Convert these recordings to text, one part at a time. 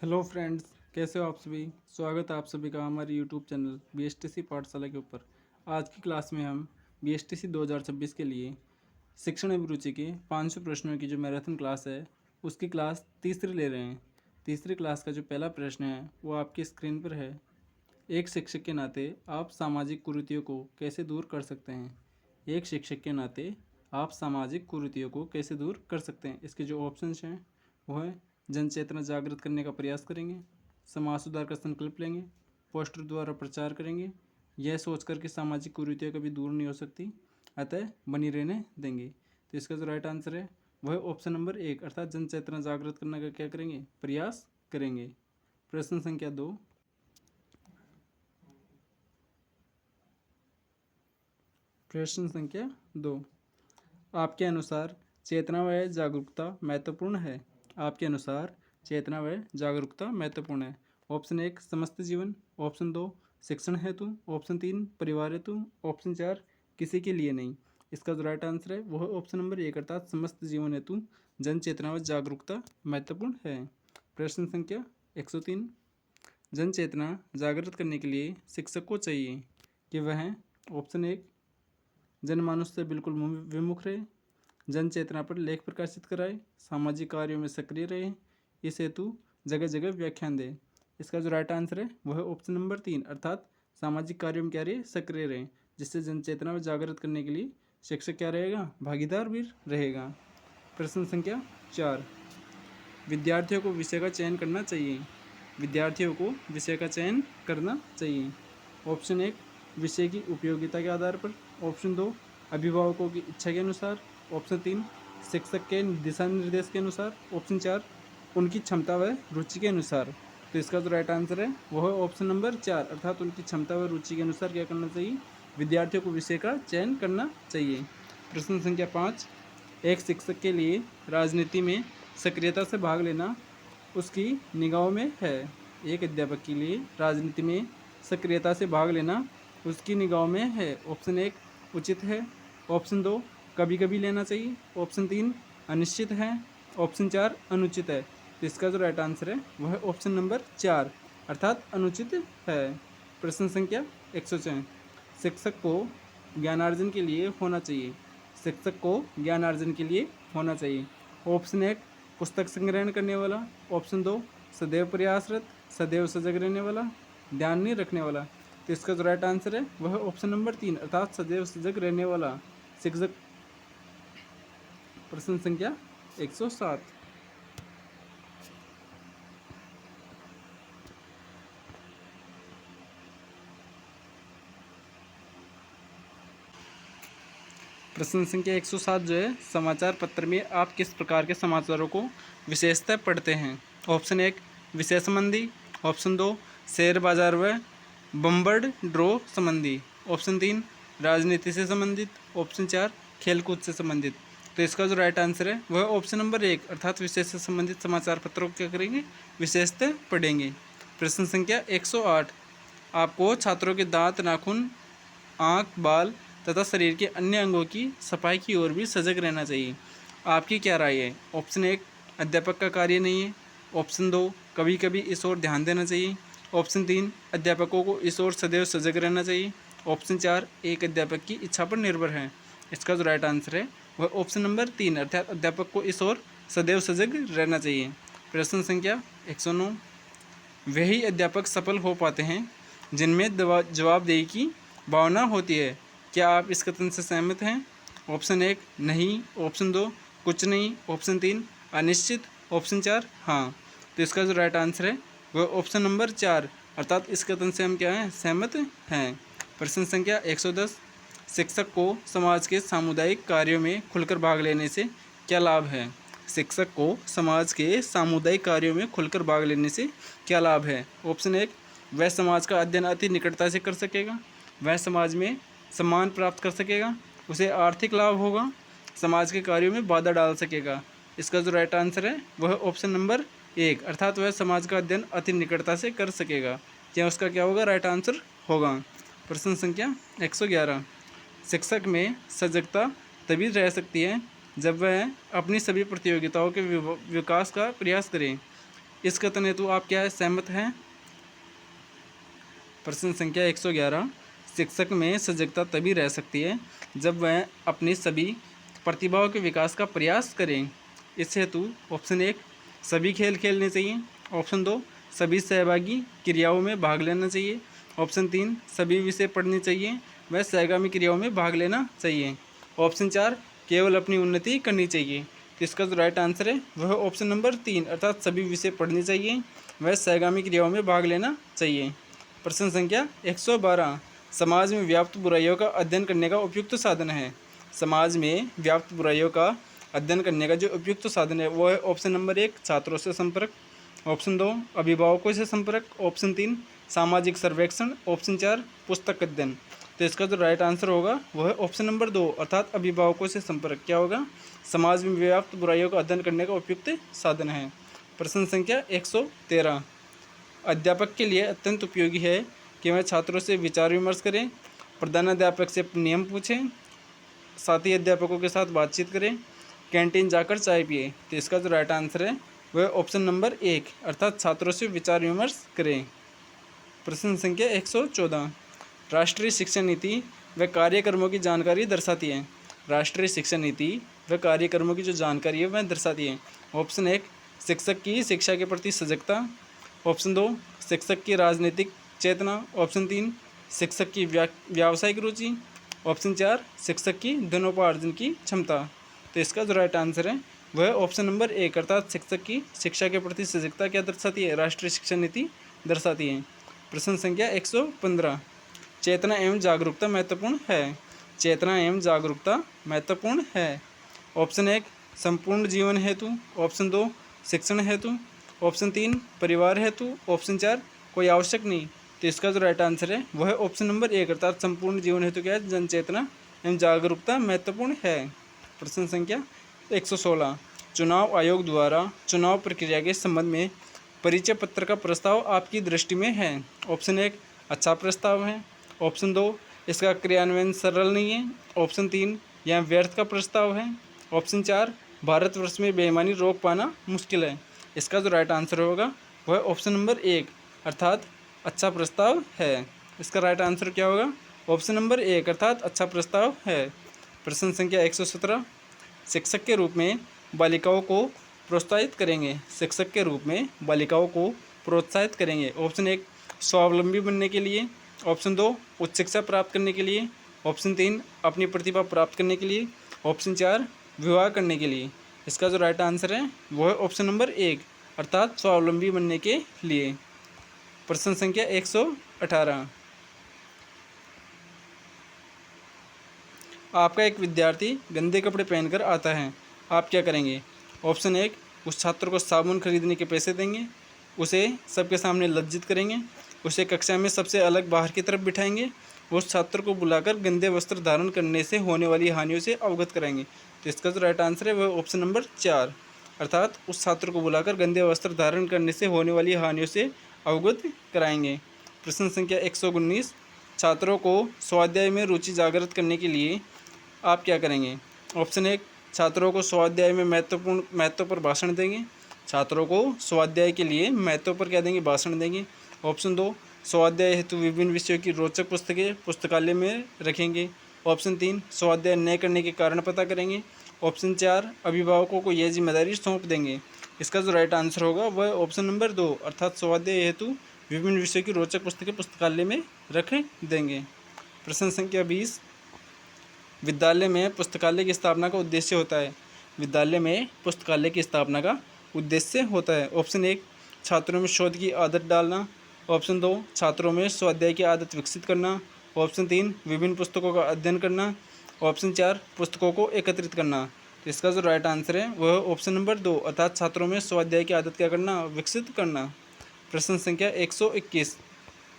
Hello friends, कैसे हो आप सभी। स्वागत है आप सभी का हमारे यूट्यूब चैनल बीएसटीसी पाठशाला के ऊपर। आज की क्लास में हम बीएसटीसी 2026 के लिए शिक्षण अभिरुचि के 500 प्रश्नों की जो मैराथन क्लास है उसकी क्लास तीसरी ले रहे हैं। तीसरी क्लास का जो पहला प्रश्न है वो आपकी स्क्रीन पर है। एक शिक्षक के नाते आप सामाजिक कुरीतियों को कैसे दूर कर सकते हैं। एक शिक्षक के नाते आप सामाजिक कुरीतियों को कैसे दूर कर सकते हैं। इसके जो ऑप्शंस हैं वो है जन चेतना जागृत करने का प्रयास करेंगे, समाज सुधार का संकल्प लेंगे, पोस्टर द्वारा प्रचार करेंगे, यह सोचकर कि सामाजिक कुरीतियाँ कभी दूर नहीं हो सकती अतः बनी रहने देंगे। तो इसका जो राइट आंसर है वह ऑप्शन नंबर 1 अर्थात जन चेतना जागृत करने का क्या करेंगे, प्रयास करेंगे। प्रश्न संख्या 2। प्रश्न संख्या 2, आपके अनुसार चेतना व जागरूकता महत्वपूर्ण है। आपके अनुसार चेतना व जागरूकता महत्वपूर्ण है। ऑप्शन 1 समस्त जीवन, ऑप्शन 2 शिक्षण हेतु, ऑप्शन 3 परिवार हेतु, ऑप्शन 4 किसी के लिए नहीं। इसका जो राइट आंसर है वह ऑप्शन नंबर 1 अर्थात समस्त जीवन हेतु जन चेतना व जागरूकता महत्वपूर्ण है। प्रश्न संख्या 103, जन चेतना जागृत करने के लिए शिक्षक को चाहिए कि वह ऑप्शन 1 जनमानस से बिल्कुल विमुख रहे, जन चेतना पर लेख प्रकाशित कराए, सामाजिक कार्यों में सक्रिय रहे, इस हेतु जगह जगह व्याख्यान दे। इसका जो राइट आंसर है वह ऑप्शन नंबर 3 अर्थात सामाजिक कार्यों में क्या रहे, सक्रिय रहे, जिससे जन चेतना को जागृत करने के लिए शिक्षक क्या रहेगा, भागीदार भी रहेगा। प्रश्न संख्या 4, विद्यार्थियों को विषय का चयन करना चाहिए। विद्यार्थियों को विषय का चयन करना चाहिए। ऑप्शन 1 विषय की उपयोगिता के आधार पर, ऑप्शन 2 अभिभावकों की इच्छा के अनुसार, ऑप्शन 3 शिक्षक के दिशा निर्देश के अनुसार, ऑप्शन 4 उनकी क्षमता व रुचि के अनुसार। तो इसका जो राइट आंसर है वह ऑप्शन नंबर 4 अर्थात उनकी क्षमता व रुचि के अनुसार क्या करना चाहिए, विद्यार्थियों को विषय का चयन करना चाहिए। प्रश्न संख्या 5, एक शिक्षक के लिए राजनीति में सक्रियता से भाग लेना उसकी निगाहों में है। एक अध्यापक के लिए राजनीति में सक्रियता से भाग लेना उसकी निगाहों में है। ऑप्शन 1 उचित है, ऑप्शन 2 कभी कभी लेना चाहिए, ऑप्शन 3 अनिश्चित है, ऑप्शन 4 अनुचित है। तो इसका जो राइट आंसर है वह ऑप्शन नंबर 4 अर्थात अनुचित है। प्रश्न संख्या 106, शिक्षक को ज्ञानार्जन के लिए होना चाहिए। शिक्षक को ज्ञानार्जन के लिए होना चाहिए। ऑप्शन 1 पुस्तक संग्रहण करने वाला, ऑप्शन 2 सदैव प्रयासरत, सदैव सजग रहने वाला, ध्यान नहीं रखने वाला। तो इसका जो राइट आंसर है वह ऑप्शन नंबर 3 अर्थात सदैव सजग रहने वाला शिक्षक। प्रश्न संख्या 107, प्रश्न संख्या 107 जो है, समाचार पत्र में आप किस प्रकार के समाचारों को विशेषतः पढ़ते हैं। ऑप्शन 1 विषय संबंधी, ऑप्शन 2 शेयर बाजार व बम्बर्ड ड्रॉ संबंधी, ऑप्शन 3 राजनीति से संबंधित, ऑप्शन 4 खेलकूद से संबंधित। तो इसका जो राइट आंसर है वह ऑप्शन नंबर 1 अर्थात विषय से संबंधित समाचार पत्रों को क्या करेंगे, विशेषतः पढ़ेंगे। प्रश्न संख्या 108, आपको छात्रों के दांत, नाखून, आँख, बाल तथा शरीर के अन्य अंगों की सफाई की ओर भी सजग रहना चाहिए। आपकी क्या राय है। ऑप्शन 1 अध्यापक का कार्य नहीं है, ऑप्शन 2 कभी कभी इस ओर ध्यान देना चाहिए, ऑप्शन 3 अध्यापकों को इस ओर सदैव सजग रहना चाहिए, ऑप्शन 4 एक अध्यापक की इच्छा पर निर्भर है। इसका जो राइट आंसर है वह ऑप्शन नंबर 3 अर्थात अध्यापक को इस ओर सदैव सजग रहना चाहिए। प्रश्न संख्या 109, वही अध्यापक सफल हो पाते हैं जिनमें जवाबदेही की भावना होती है। क्या आप इस कथन से सहमत हैं। ऑप्शन 1 नहीं, ऑप्शन 2 कुछ नहीं, ऑप्शन 3 अनिश्चित, ऑप्शन 4 हाँ। तो इसका जो राइट आंसर है वह ऑप्शन नंबर 4 अर्थात इस कथन से हम क्या हैं, सहमत हैं। प्रश्न संख्या 110, शिक्षक को समाज के सामुदायिक कार्यों में खुलकर भाग लेने से क्या लाभ है। शिक्षक को समाज के सामुदायिक कार्यों में खुलकर भाग लेने से क्या लाभ है। ऑप्शन 1 वह समाज का अध्ययन अति निकटता से कर सकेगा, वह समाज में सम्मान प्राप्त कर सकेगा, उसे आर्थिक लाभ होगा, समाज के कार्यों में बाधा डाल सकेगा। इसका जो राइट आंसर है वह ऑप्शन नंबर 1 अर्थात वह समाज का अध्ययन अति निकटता से कर सकेगा। क्या उसका क्या होगा, राइट आंसर होगा। प्रश्न संख्या 111, शिक्षक में सजगता तभी रह सकती है जब वह अपनी सभी प्रतियोगिताओं के विकास का प्रयास करें। इस कथन हेतु आप क्या है, सहमत हैं? प्रश्न संख्या 111, शिक्षक में सजगता तभी रह सकती है जब वह अपनी सभी प्रतिभाओं के विकास का प्रयास करें। इस हेतु ऑप्शन 1 सभी खेल खेलने चाहिए, ऑप्शन 2 सभी सहभागी क्रियाओं में भाग लेना चाहिए, ऑप्शन 3 सभी विषय पढ़ने चाहिए व सहगामी क्रियाओं में भाग लेना चाहिए, ऑप्शन 4 केवल अपनी उन्नति करनी चाहिए। तो इसका जो राइट आंसर है वह ऑप्शन नंबर 3 अर्थात सभी विषय पढ़ने चाहिए व सहगामी क्रियाओं में भाग लेना चाहिए। प्रश्न संख्या 112, समाज में व्याप्त बुराइयों का अध्ययन करने का उपयुक्त साधन है। समाज में व्याप्त बुराइयों का अध्ययन करने का जो उपयुक्त साधन है वो है ऑप्शन नंबर 1 छात्रों से संपर्क, ऑप्शन 2 अभिभावकों से संपर्क, ऑप्शन 3 सामाजिक सर्वेक्षण, ऑप्शन 4 पुस्तक अध्ययन। तो इसका जो राइट आंसर होगा वह है ऑप्शन नंबर 2 अर्थात अभिभावकों से संपर्क क्या होगा, समाज में व्याप्त बुराइयों का अध्ययन करने का उपयुक्त साधन है। प्रश्न संख्या 113, अध्यापक के लिए अत्यंत उपयोगी है कि वह छात्रों से विचार विमर्श करें, प्रधानाध्यापक से नियम पूछें, साथी अध्यापकों के साथ बातचीत करें, कैंटीन जाकर चाय पिए। तो इसका जो राइट आंसर है वह ऑप्शन नंबर 1 अर्थात छात्रों से विचार विमर्श करें। प्रश्न संख्या 114, राष्ट्रीय शिक्षा नीति व कार्यक्रमों की जानकारी दर्शाती है। राष्ट्रीय शिक्षा नीति व कार्यक्रमों की जो जानकारी है वह दर्शाती है। ऑप्शन 1 शिक्षक की शिक्षा के प्रति सजगता, ऑप्शन 2 शिक्षक की राजनीतिक चेतना, ऑप्शन 3 शिक्षक की व्यावसायिक रुचि, ऑप्शन 4 शिक्षक की धनोपार्जन की क्षमता। तो इसका जो राइट आंसर है वह ऑप्शन नंबर 1 अर्थात शिक्षक की शिक्षा के प्रति सजगता क्या दर्शाती है, राष्ट्रीय शिक्षा नीति दर्शाती है। प्रश्न संख्या 115, चेतना एवं जागरूकता महत्वपूर्ण है। चेतना एवं जागरूकता महत्वपूर्ण है। ऑप्शन 1 संपूर्ण जीवन हेतु, ऑप्शन 2 शिक्षण हेतु, ऑप्शन 3 परिवार हेतु, ऑप्शन 4 कोई आवश्यक नहीं। तो इसका जो राइट आंसर है वह है ऑप्शन नंबर 1 अर्थात संपूर्ण जीवन हेतु क्या है, जन चेतना एवं जागरूकता महत्वपूर्ण है। प्रश्न संख्या 116, चुनाव आयोग द्वारा चुनाव प्रक्रिया के संबंध में परिचय पत्र का प्रस्ताव आपकी दृष्टि में है। ऑप्शन 1 अच्छा प्रस्ताव है, ऑप्शन 2 इसका क्रियान्वयन सरल नहीं है, ऑप्शन 3 यह व्यर्थ का प्रस्ताव है, ऑप्शन 4 भारतवर्ष में बेईमानी रोक पाना मुश्किल है। इसका जो राइट आंसर होगा वह ऑप्शन नंबर 1 अर्थात अच्छा प्रस्ताव है। इसका राइट आंसर क्या होगा, ऑप्शन नंबर 1 अर्थात अच्छा प्रस्ताव है। प्रश्न संख्या 117, शिक्षक के रूप में बालिकाओं को प्रोत्साहित करेंगे। शिक्षक के रूप में बालिकाओं को प्रोत्साहित करेंगे। ऑप्शन 1 स्वावलंबी बनने के लिए, ऑप्शन 2 उच्च शिक्षा प्राप्त करने के लिए, ऑप्शन 3 अपनी प्रतिभा प्राप्त करने के लिए, ऑप्शन 4 विवाह करने के लिए। इसका जो राइट आंसर है वो है ऑप्शन नंबर 1 अर्थात स्वावलंबी बनने के लिए। प्रश्न संख्या 118, आपका एक विद्यार्थी गंदे कपड़े पहनकर आता है, आप क्या करेंगे। ऑप्शन 1 उस छात्र को साबुन खरीदने के पैसे देंगे, उसे सबके सामने लज्जित करेंगे, उसे कक्षा में सबसे अलग बाहर की तरफ बिठाएंगे, उस छात्र को बुलाकर गंदे वस्त्र धारण करने से होने वाली हानियों से अवगत कराएंगे। तो इसका जो राइट आंसर है वह ऑप्शन नंबर 4 अर्थात उस छात्र को बुलाकर गंदे वस्त्र धारण करने से होने वाली हानियों से अवगत कराएंगे। प्रश्न संख्या 119, छात्रों को स्वाध्याय में रुचि जागृत करने के लिए आप क्या करेंगे। ऑप्शन 1 छात्रों को स्वाध्याय में महत्व पर भाषण देंगे, छात्रों को स्वाध्याय के लिए महत्व पर क्या देंगे, भाषण देंगे। ऑप्शन 2 स्वाध्याय हेतु विभिन्न विषयों की रोचक पुस्तकें पुस्तकालय में रखेंगे। ऑप्शन 3 स्वाध्याय न करने के कारण पता करेंगे। ऑप्शन 4 अभिभावकों को यह जिम्मेदारी सौंप देंगे। इसका जो राइट आंसर होगा वह ऑप्शन नंबर 2 अर्थात स्वाध्याय हेतु विभिन्न विषयों की रोचक पुस्तकें पुस्तकालय में रख देंगे। प्रश्न संख्या 20, विद्यालय में पुस्तकालय की स्थापना का उद्देश्य होता है। विद्यालय में पुस्तकालय की स्थापना का उद्देश्य होता है। ऑप्शन 1 छात्रों में शोध की आदत डालना, ऑप्शन 2 छात्रों में स्वाध्याय की आदत विकसित करना, ऑप्शन 3 विभिन्न पुस्तकों का अध्ययन करना, ऑप्शन 4 पुस्तकों को एकत्रित करना। तो इसका जो राइट आंसर है वह ऑप्शन नंबर 2 अर्थात छात्रों में स्वाध्याय की आदत क्या करना, विकसित करना। प्रश्न संख्या 121,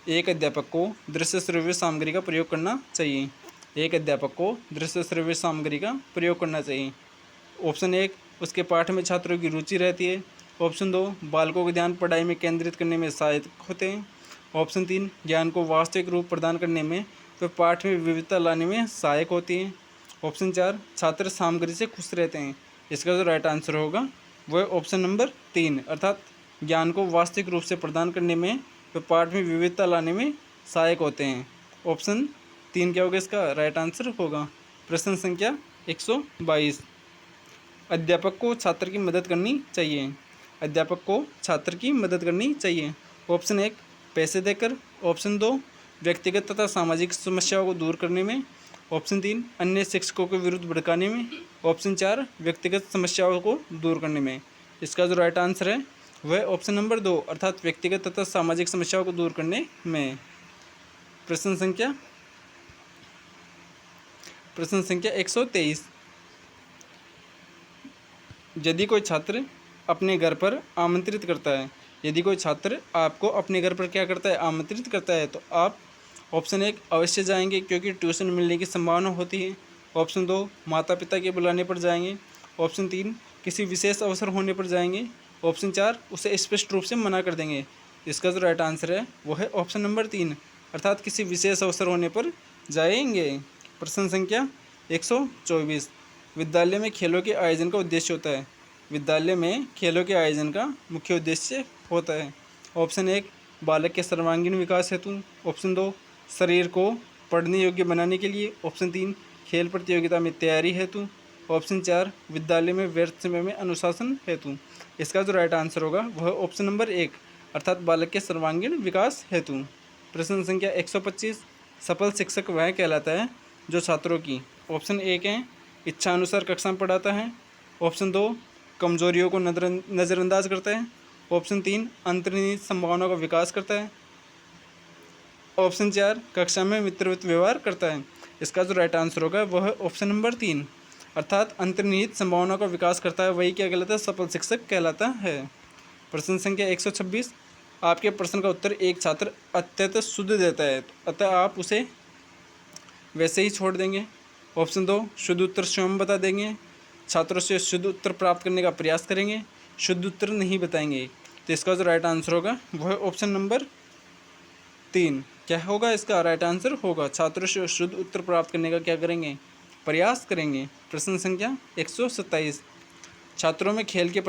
एक अध्यापक को दृश्य श्रव्य सामग्री का प्रयोग करना चाहिए। एक अध्यापक को दृश्य श्रव्य सामग्री का प्रयोग करना चाहिए। ऑप्शन 1 उसके पाठ में छात्रों की रुचि रहती है, ऑप्शन 2 बालकों का ध्यान पढ़ाई में केंद्रित करने में सहायक होते हैं, ऑप्शन 3 ज्ञान को वास्तविक रूप प्रदान करने में व पाठ में विविधता लाने में सहायक होती हैं, ऑप्शन 4 छात्र सामग्री से खुश रहते हैं। इसका जो राइट आंसर होगा वह ऑप्शन नंबर 3 अर्थात ज्ञान को वास्तविक रूप से प्रदान करने में व पाठ में विविधता लाने में सहायक होते हैं। ऑप्शन 3 क्या होगा इसका राइट आंसर होगा। प्रश्न संख्या 122, अध्यापक को छात्र की मदद करनी चाहिए। अध्यापक को छात्र की मदद करनी चाहिए। ऑप्शन 1 पैसे देकर, ऑप्शन 2 व्यक्तिगत तथा सामाजिक समस्याओं को दूर करने में, ऑप्शन 3 अन्य शिक्षकों के विरुद्ध भड़काने में, ऑप्शन 4 व्यक्तिगत समस्याओं को दूर करने में। इसका जो राइट आंसर है वह ऑप्शन नंबर 2 अर्थात व्यक्तिगत तथा सामाजिक समस्याओं को दूर करने में। प्रश्न संख्या 123, यदि कोई छात्र अपने घर पर आमंत्रित करता है, यदि कोई छात्र आपको अपने घर पर क्या करता है, आमंत्रित करता है, तो आप ऑप्शन 1 अवश्य जाएंगे क्योंकि ट्यूशन मिलने की संभावना होती है, ऑप्शन 2 माता पिता के बुलाने पर जाएंगे, ऑप्शन 3 किसी विशेष अवसर होने पर जाएंगे, ऑप्शन 4 उसे स्पष्ट रूप से मना कर देंगे। इसका जो राइट आंसर है वो है ऑप्शन नंबर 3 अर्थात किसी विशेष अवसर होने पर जाएंगे। प्रश्न संख्या 124, विद्यालय में खेलों के आयोजन का उद्देश्य होता है। विद्यालय में खेलों के आयोजन का मुख्य उद्देश्य होता है। ऑप्शन 1 बालक के सर्वांगीण विकास हेतु, ऑप्शन 2 शरीर को पढ़ने योग्य बनाने के लिए, ऑप्शन 3 खेल प्रतियोगिता में तैयारी हेतु, ऑप्शन 4 विद्यालय में व्यर्थ समय में अनुशासन हेतु। इसका जो राइट आंसर होगा वह ऑप्शन नंबर 1 अर्थात बालक के सर्वांगीण विकास हेतु। प्रश्न संख्या 125, सफल शिक्षक वह कहलाता है जो छात्रों की ऑप्शन 1 है इच्छा अनुसार कक्षा में पढ़ाता है, ऑप्शन 2 कमजोरियों को नज़रअंदाज करता है, ऑप्शन 3 अंतर्निहित संभावनाओं का विकास करता है, ऑप्शन 4 कक्षा में मित्रवत व्यवहार करता है। इसका जो राइट आंसर होगा वह है ऑप्शन नंबर 3 अर्थात अंतर्निहित संभावनाओं का विकास करता है, वही क्या कहलाता है, सफल शिक्षक कहलाता है। प्रश्न संख्या 126, आपके प्रश्न का उत्तर एक छात्र अत्यंत शुद्ध देता है, अतः आप उसे वैसे ही छोड़ देंगे। ऑप्शन 2 शुद्ध उत्तर स्वयं बता देंगे, छात्रों से शुद्ध उत्तर प्राप्त करने का प्रयास करेंगे, शुद्ध उत्तर नहीं बताएंगे। तो इसका जो राइट आंसर होगा वह ऑप्शन नंबर 3 क्या होगा, इसका राइट आंसर होगा छात्रों से शुद्ध उत्तर प्राप्त करने का क्या करेंगे, प्रयास करेंगे। प्रश्न संख्या 127, छात्रों में खेल के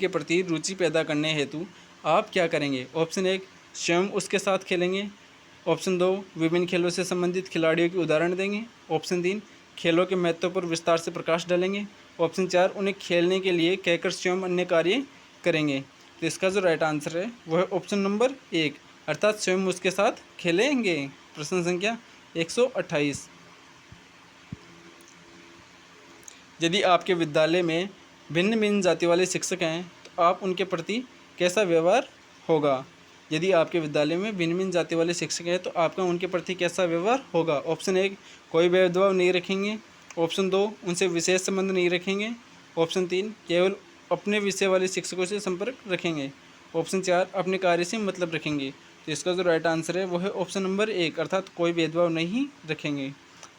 प्रति रुचि पैदा करने हेतु आप क्या करेंगे। ऑप्शन 1 स्वयं उसके साथ खेलेंगे, ऑप्शन 2 विभिन्न खेलों से संबंधित खिलाड़ियों के उदाहरण देंगे, ऑप्शन 3 खेलों के महत्व पर विस्तार से प्रकाश डालेंगे, ऑप्शन 4 उन्हें खेलने के लिए कहकर स्वयं अन्य कार्य करेंगे। तो इसका जो राइट आंसर है वह ऑप्शन नंबर 1 अर्थात स्वयं उसके साथ खेलेंगे। प्रश्न संख्या 128, यदि आपके विद्यालय में भिन्न भिन्न जाति वाले शिक्षक हैं तो आप उनके प्रति कैसा व्यवहार होगा। यदि आपके विद्यालय में भिन्न भिन्न जाति वाले शिक्षक हैं तो आपका उनके प्रति कैसा व्यवहार होगा। ऑप्शन 1 कोई भेदभाव नहीं रखेंगे, ऑप्शन 2 उनसे विशेष संबंध नहीं रखेंगे, ऑप्शन 3 केवल अपने विषय वाले शिक्षकों से संपर्क रखेंगे, ऑप्शन 4 अपने कार्य से मतलब रखेंगे। तो इसका जो राइट आंसर है वो है ऑप्शन नंबर 1 अर्थात कोई भेदभाव नहीं रखेंगे।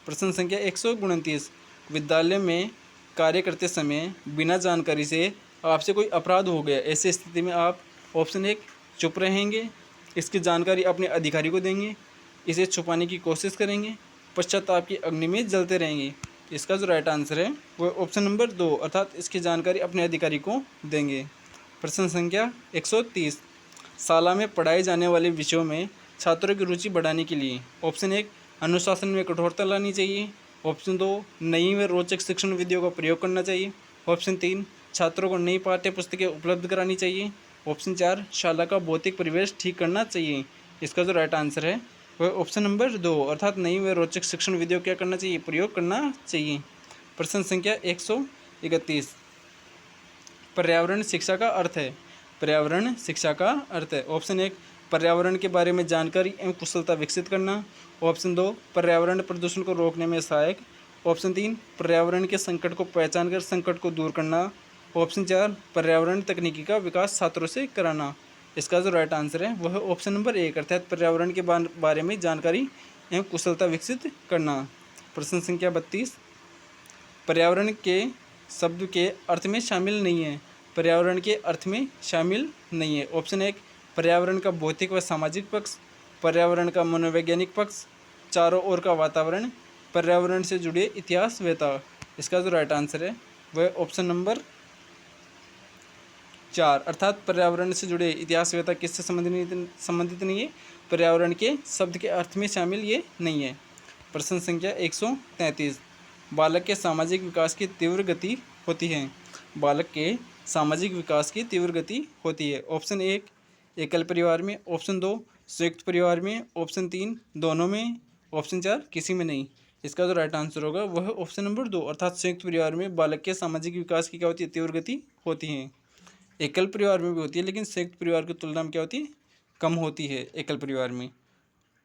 प्रश्न संख्या 129, विद्यालय में कार्य करते समय बिना जानकारी से आपसे कोई अपराध हो गया, ऐसी स्थिति में आप ऑप्शन 1 चुप रहेंगे, इसकी जानकारी अपने अधिकारी को देंगे, इसे छुपाने की कोशिश करेंगे, पश्चाताप की अग्नि में जलते रहेंगे। इसका जो राइट आंसर है वह ऑप्शन नंबर 2 अर्थात इसकी जानकारी अपने अधिकारी को देंगे। प्रश्न संख्या 130, शाला में पढ़ाए जाने वाले विषयों में छात्रों की रुचि बढ़ाने के लिए ऑप्शन 1 अनुशासन में कठोरता लानी चाहिए, ऑप्शन 2 नई व रोचक शिक्षण विधियों का प्रयोग करना चाहिए, ऑप्शन 3 छात्रों को नई पाठ्य पुस्तकें उपलब्ध करानी चाहिए, ऑप्शन 4 शाला का भौतिक परिवेश ठीक करना चाहिए। इसका जो राइट आंसर है वह ऑप्शन नंबर 2 अर्थात नई व रोचक शिक्षण विधियों क्या करना चाहिए, प्रयोग करना चाहिए। प्रश्न संख्या 131, पर्यावरण शिक्षा का अर्थ है। पर्यावरण शिक्षा का अर्थ है ऑप्शन 1 पर्यावरण के बारे में जानकारी एवं कुशलता विकसित करना, ऑप्शन 2 पर्यावरण प्रदूषण को रोकने में सहायक, ऑप्शन 3 पर्यावरण के संकट को पहचान कर संकट को दूर करना, ऑप्शन 4 पर्यावरण तकनीकी का विकास छात्रों से कराना। इसका जो राइट आंसर है वह ऑप्शन नंबर 1 अर्थात पर्यावरण के बारे में जानकारी एवं कुशलता विकसित करना। प्रश्न संख्या 32, पर्यावरण के शब्द के अर्थ में शामिल नहीं है। पर्यावरण के अर्थ में शामिल नहीं है। ऑप्शन 1 पर्यावरण का भौतिक व सामाजिक पक्ष, पर्यावरण का मनोवैज्ञानिक पक्ष, चारों ओर का वातावरण, पर्यावरण से जुड़े इतिहास वेता। इसका जो राइट आंसर है वह ऑप्शन नंबर 4 अर्थात पर्यावरण से जुड़े इतिहासवेत्ता किससे संबंधित नहीं है, पर्यावरण के शब्द के अर्थ में शामिल ये नहीं है। प्रश्न संख्या 133, बालक के सामाजिक विकास की तीव्र गति होती है। बालक के सामाजिक विकास की तीव्र गति होती है। ऑप्शन 1 एकल परिवार में, ऑप्शन 2 संयुक्त परिवार में, ऑप्शन 3 दोनों में, ऑप्शन 4 किसी में नहीं। इसका जो राइट आंसर होगा वह ऑप्शन नंबर 2 अर्थात संयुक्त परिवार में बालक के सामाजिक विकास की क्या होती है, तीव्र गति होती है। एकल परिवार में भी होती है लेकिन संयुक्त परिवार की तुलना में क्या होती है, कम होती है एकल परिवार में।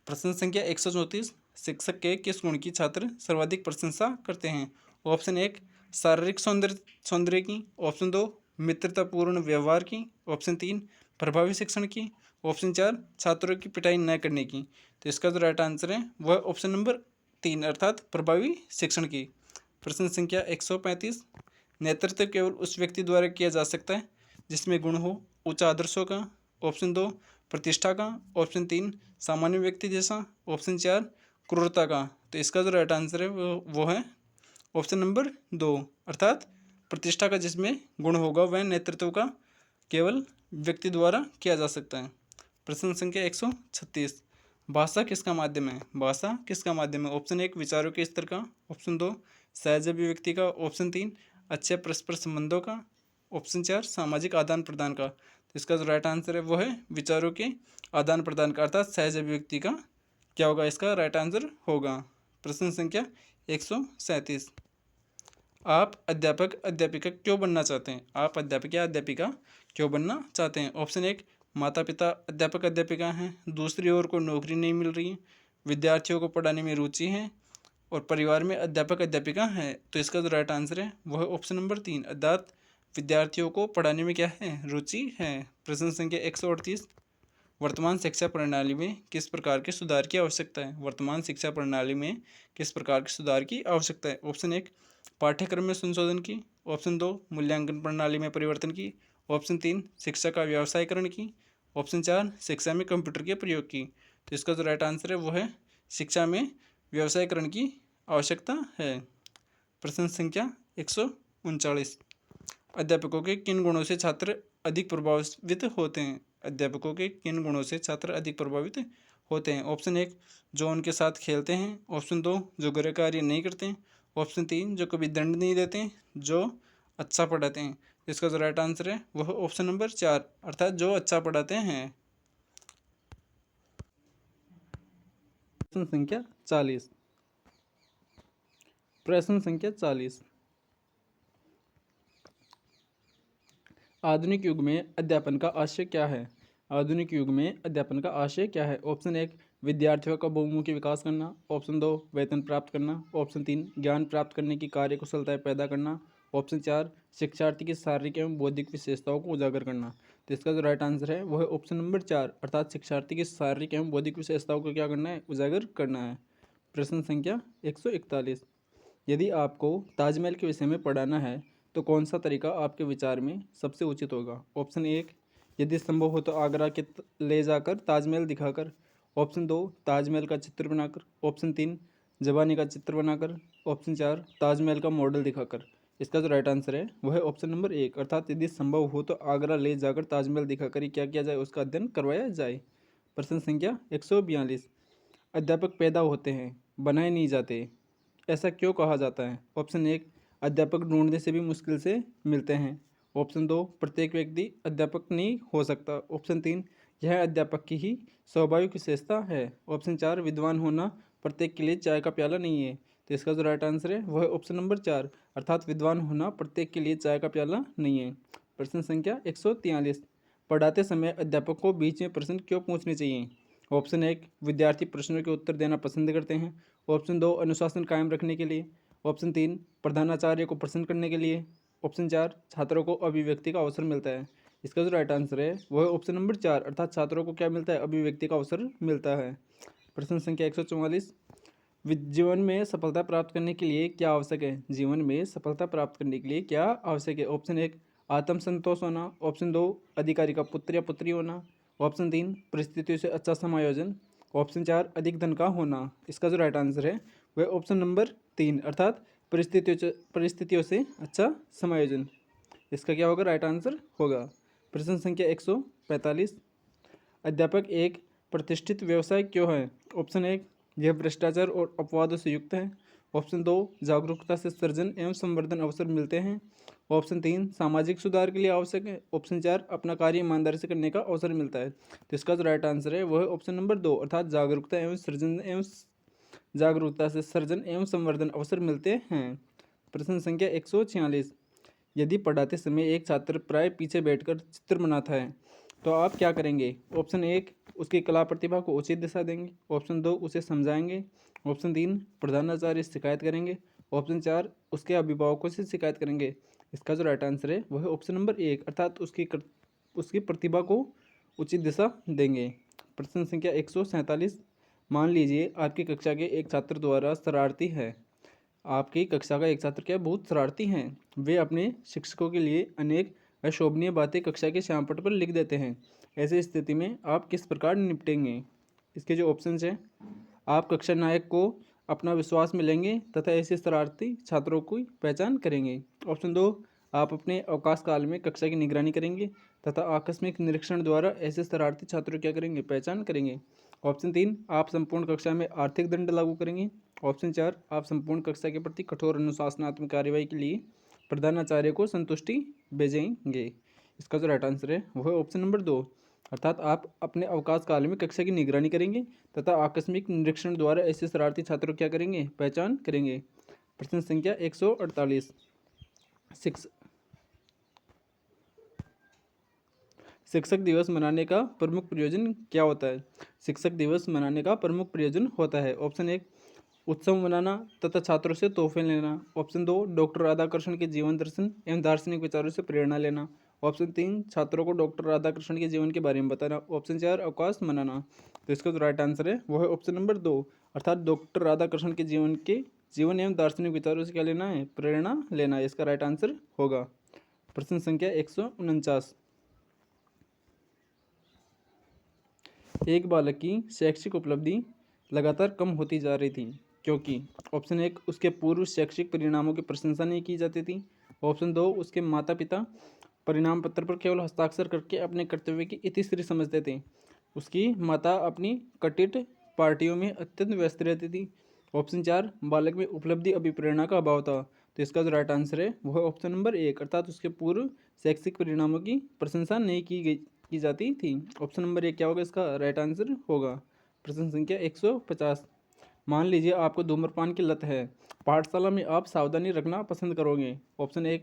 प्रश्न संख्या 134, शिक्षक के किस गुण की छात्र सर्वाधिक प्रशंसा करते हैं। ऑप्शन 1 शारीरिक सौंदर्य की, ऑप्शन 2 मित्रतापूर्ण व्यवहार की, ऑप्शन 3 प्रभावी शिक्षण की, ऑप्शन 4 छात्रों की पिटाई न करने की। तो इसका जो राइट आंसर है वह ऑप्शन नंबर 3 अर्थात प्रभावी शिक्षण की। प्रश्न संख्या 135, नेतृत्व केवल उस व्यक्ति द्वारा किया जा सकता है जिसमें गुण हो उच्च आदर्शों का, ऑप्शन 2 प्रतिष्ठा का, ऑप्शन 3 सामान्य व्यक्ति जैसा, ऑप्शन 4 क्रूरता का। तो इसका जो राइट आंसर है वो है ऑप्शन नंबर 2 अर्थात प्रतिष्ठा का जिसमें गुण होगा वह नेतृत्व का केवल व्यक्ति द्वारा किया जा सकता है। प्रश्न संख्या 136, भाषा किसका माध्यम है। भाषा किसका माध्यम है। ऑप्शन 1 विचारों के स्तर का, ऑप्शन 2 सहज अभिव्यक्ति का, ऑप्शन 3 अच्छे परस्पर संबंधों का, ऑप्शन 4 सामाजिक आदान प्रदान का। तो इसका जो राइट आंसर है वो है विचारों के आदान प्रदान का अर्थात सहज अभिव्यक्ति का क्या होगा, इसका राइट आंसर होगा। प्रश्न संख्या 137, आप अध्यापक अध्यापिका क्यों बनना चाहते हैं। आप अध्यापक या अध्यापिका क्यों बनना चाहते हैं। ऑप्शन 1 माता पिता अध्यापक अध्यापिका हैं, दूसरी ओर को नौकरी नहीं मिल रही, विद्यार्थियों को पढ़ाने में रुचि है और परिवार में अध्यापक अध्यापिका हैं। तो इसका जो राइट आंसर है वह ऑप्शन नंबर 3 अर्थात विद्यार्थियों को पढ़ाने में क्या है, रुचि है। प्रश्न संख्या 138, वर्तमान शिक्षा प्रणाली में किस प्रकार के सुधार की आवश्यकता है। वर्तमान शिक्षा प्रणाली में किस प्रकार के सुधार की आवश्यकता है। ऑप्शन 1 पाठ्यक्रम में संशोधन की, ऑप्शन 2 मूल्यांकन प्रणाली में परिवर्तन की, ऑप्शन 3 शिक्षा का व्यवसायीकरण की, ऑप्शन 4 शिक्षा में कंप्यूटर के प्रयोग की। तो इसका जो राइट आंसर है वो है शिक्षा में व्यवसायीकरण की आवश्यकता है। प्रश्न संख्या 139, अध्यापकों के किन गुणों से छात्र अधिक प्रभावित होते हैं। अध्यापकों के किन गुणों से छात्र अधिक प्रभावित होते हैं। ऑप्शन 1 जो उनके साथ खेलते हैं, ऑप्शन 2 जो गृह कार्य नहीं करते हैं, ऑप्शन 3 जो कभी दंड नहीं देते हैं, जो अच्छा पढ़ाते हैं। इसका जो राइट आंसर है वह ऑप्शन नंबर 4 अर्थात जो अच्छा पढ़ाते हैं। प्रश्न संख्या 40, प्रश्न संख्या 40, आधुनिक युग में अध्यापन का आशय क्या है। आधुनिक युग में अध्यापन का आशय क्या है। ऑप्शन 1 विद्यार्थियों का बहुमुखी विकास करना, ऑप्शन 2 वेतन प्राप्त करना, ऑप्शन 3 ज्ञान प्राप्त करने की कार्यकुशलताएं पैदा करना, ऑप्शन 4 शिक्षार्थी की शारीरिक एवं बौद्धिक विशेषताओं को उजागर करना। तो इसका जो राइट आंसर है वह ऑप्शन नंबर 4 अर्थात शिक्षार्थी की शारीरिक एवं बौद्धिक विशेषताओं को क्या करना है, उजागर करना है। प्रश्न संख्या 141, यदि आपको ताजमहल के विषय में पढ़ाना है तो कौन सा तरीका आपके विचार में सबसे उचित होगा। ऑप्शन 1 यदि संभव हो तो आगरा के ले जाकर ताजमहल दिखाकर, ऑप्शन 2 ताजमहल का चित्र बनाकर, ऑप्शन 3 जवानी का चित्र बनाकर, ऑप्शन 4 ताजमहल का मॉडल दिखाकर। इसका जो राइट आंसर है वह है ऑप्शन नंबर 1 अर्थात यदि संभव हो तो आगरा ले जाकर ताजमहल दिखाकर ही क्या किया जाए, उसका अध्ययन करवाया जाए। प्रश्न संख्या 142, अध्यापक पैदा होते हैं बनाए नहीं जाते, ऐसा क्यों कहा जाता है। ऑप्शन 1 अध्यापक ढूंढने से भी मुश्किल से मिलते हैं, ऑप्शन 2 प्रत्येक व्यक्ति अध्यापक नहीं हो सकता, ऑप्शन 3 यह अध्यापक की ही स्वाभाविक विशेषता है, ऑप्शन 4 विद्वान होना प्रत्येक के लिए चाय का प्याला नहीं है। तो इसका जो राइट आंसर है वह ऑप्शन नंबर 4 अर्थात विद्वान होना प्रत्येक के लिए चाय का प्याला नहीं है। प्रश्न संख्या 143, पढ़ाते समय अध्यापक को बीच में प्रश्न क्यों पूछने चाहिए। ऑप्शन 1 विद्यार्थी प्रश्नों के उत्तर देना पसंद करते हैं, ऑप्शन 2 अनुशासन कायम रखने के लिए, ऑप्शन 3 प्रधानाचार्य को प्रसन्न करने के लिए, ऑप्शन 4 छात्रों को अभिव्यक्ति का अवसर मिलता है। इसका जो राइट आंसर है वह ऑप्शन नंबर 4 अर्थात छात्रों को क्या मिलता है, अभिव्यक्ति का अवसर मिलता है। प्रश्न संख्या 144, जीवन में सफलता प्राप्त करने के लिए क्या आवश्यक है। जीवन में सफलता प्राप्त करने के लिए क्या आवश्यक है। ऑप्शन 1 आत्मसंतोष होना, ऑप्शन 2 अधिकारी का पुत्र या पुत्री होना, ऑप्शन 3 परिस्थितियों से अच्छा समायोजन, ऑप्शन 4 अधिक धन का होना। इसका जो राइट आंसर है वह ऑप्शन नंबर 3 अर्थात परिस्थितियों से अच्छा समायोजन। इसका क्या होगा, राइट आंसर होगा। प्रश्न संख्या 145, अध्यापक एक प्रतिष्ठित व्यवसाय क्यों है? ऑप्शन 1, यह भ्रष्टाचार और अपवादों से युक्त है। ऑप्शन 2, जागरूकता से सृजन एवं संवर्धन अवसर मिलते हैं। ऑप्शन 3, सामाजिक सुधार के लिए आवश्यक है। ऑप्शन 4, अपना कार्य ईमानदारी से करने का अवसर मिलता है। तो इसका जो राइट आंसर है वो है ऑप्शन नंबर 2, अर्थात जागरूकता एवं सृजन एवं जागरूकता से सृजन एवं संवर्धन अवसर मिलते हैं। प्रश्न संख्या 146, यदि पढ़ाते समय एक छात्र प्राय पीछे बैठकर चित्र बनाता है तो आप क्या करेंगे? ऑप्शन 1, उसकी कला प्रतिभा को उचित दिशा देंगे। ऑप्शन 2, उसे समझाएंगे। ऑप्शन 3, प्रधानाचार्य से शिकायत करेंगे। ऑप्शन 4, उसके अभिभावकों से शिकायत करेंगे। इसका जो राइट आंसर है वो है ऑप्शन नंबर 1, अर्थात उसकी प्रतिभा को उचित दिशा देंगे। प्रश्न संख्या 147, मान लीजिए आपकी कक्षा के एक छात्र द्वारा शरारती है। आपकी कक्षा का एक छात्र क्या बहुत शरारती हैं। वे अपने शिक्षकों के लिए अनेक अशोभनीय बातें कक्षा के श्यामपट्ट पर लिख देते हैं। ऐसी स्थिति में आप किस प्रकार निपटेंगे? इसके जो ऑप्शंस हैं, आप कक्षा नायक को अपना विश्वास में लेंगे तथा ऐसे शरारती छात्रों की पहचान करेंगे। ऑप्शन 2, आप अपने अवकाश काल में कक्षा की निगरानी करेंगे तथा आकस्मिक निरीक्षण द्वारा ऐसे शरारती छात्रों क्या करेंगे? पहचान करेंगे। ऑप्शन 3, आप संपूर्ण कक्षा में आर्थिक दंड लागू करेंगे। ऑप्शन 4, आप संपूर्ण कक्षा के प्रति कठोर अनुशासनात्मक कार्रवाई के लिए प्रधानाचार्य को संतुष्टि भेजेंगे। इसका जो राइट आंसर है वो है ऑप्शन नंबर 2, अर्थात आप अपने अवकाश काल में कक्षा की निगरानी करेंगे तथा आकस्मिक निरीक्षण द्वारा ऐसे शरारती छात्रों क्या करेंगे? पहचान करेंगे। प्रश्न संख्या 148, शिक्षक दिवस मनाने का प्रमुख प्रयोजन क्या होता है? शिक्षक दिवस मनाने का प्रमुख प्रयोजन होता है। ऑप्शन 1, उत्सव मनाना तथा छात्रों से तोहफे लेना। ऑप्शन 2, डॉक्टर राधाकृष्ण के जीवन दर्शन एवं दार्शनिक विचारों से प्रेरणा लेना। ऑप्शन 3, छात्रों को डॉक्टर राधाकृष्ण के जीवन के बारे में बताना। ऑप्शन 4, अवकाश मनाना। तो इसका जो राइट आंसर है वो है ऑप्शन नंबर 2, अर्थात डॉक्टर राधाकृष्ण के जीवन एवं दार्शनिक विचारों से क्या लेना है? प्रेरणा लेना है। इसका राइट आंसर होगा। प्रश्न संख्या 149, एक बालक की शैक्षिक उपलब्धि लगातार कम होती जा रही थी क्योंकि ऑप्शन 1, उसके पूर्व शैक्षिक परिणामों की प्रशंसा नहीं की जाती थी। ऑप्शन 2, उसके माता पिता परिणाम पत्र पर केवल हस्ताक्षर करके अपने कर्तव्य की इतिश्री समझते थे। उसकी माता अपनी कटिट पार्टियों में अत्यंत व्यस्त रहती थी। ऑप्शन 4, बालक में उपलब्धि अभिप्रेरणा का अभाव था। तो इसका जो राइट आंसर है वो है ऑप्शन नंबर 1, अर्थात उसके पूर्व शैक्षिक परिणामों की प्रशंसा नहीं की जाती थी। ऑप्शन नंबर 1 क्या होगा? इसका राइट आंसर होगा। प्रश्न संख्या 150, मान लीजिए आपको धूम्रपान की लत है। पाठशाला में आप सावधानी रखना पसंद करोगे। ऑप्शन 1,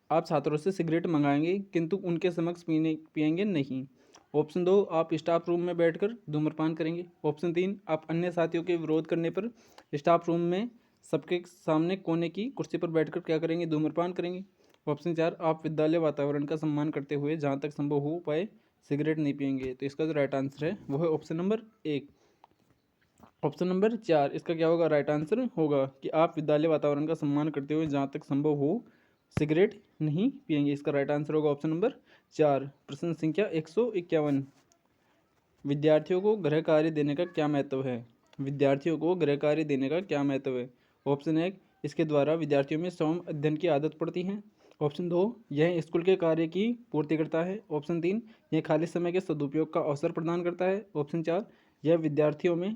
आप छात्रों से सिगरेट मंगाएंगे किंतु उनके समक्ष पिएंगे नहीं। ऑप्शन 2, आप स्टाफ रूम में बैठकर धूम्रपान करेंगे। ऑप्शन 3, आप अन्य साथियों के विरोध करने पर स्टाफ रूम में सबके सामने कोने की कुर्सी पर बैठकर क्या करेंगे? धूम्रपान करेंगे। ऑप्शन 4, आप विद्यालय वातावरण का सम्मान करते हुए जहाँ तक संभव हो पाए सिगरेट नहीं पिएंगे। तो इसका जो राइट आंसर है वो है ऑप्शन नंबर 1, ऑप्शन नंबर 4। इसका क्या होगा? राइट आंसर होगा कि आप विद्यालय वातावरण का सम्मान करते हुए जहाँ तक संभव हो सिगरेट नहीं पिएंगे। इसका राइट आंसर होगा ऑप्शन नंबर 4। प्रश्न संख्या 151, विद्यार्थियों को गृह कार्य देने का क्या महत्व है? विद्यार्थियों को गृह कार्य देने का क्या महत्व है? ऑप्शन 1, इसके द्वारा विद्यार्थियों में स्वयं अध्ययन की आदत पड़ती है। ऑप्शन 2, यह स्कूल के कार्य की पूर्ति करता है। ऑप्शन 3, यह खाली समय के सदुपयोग का अवसर प्रदान करता है। ऑप्शन 4, यह विद्यार्थियों में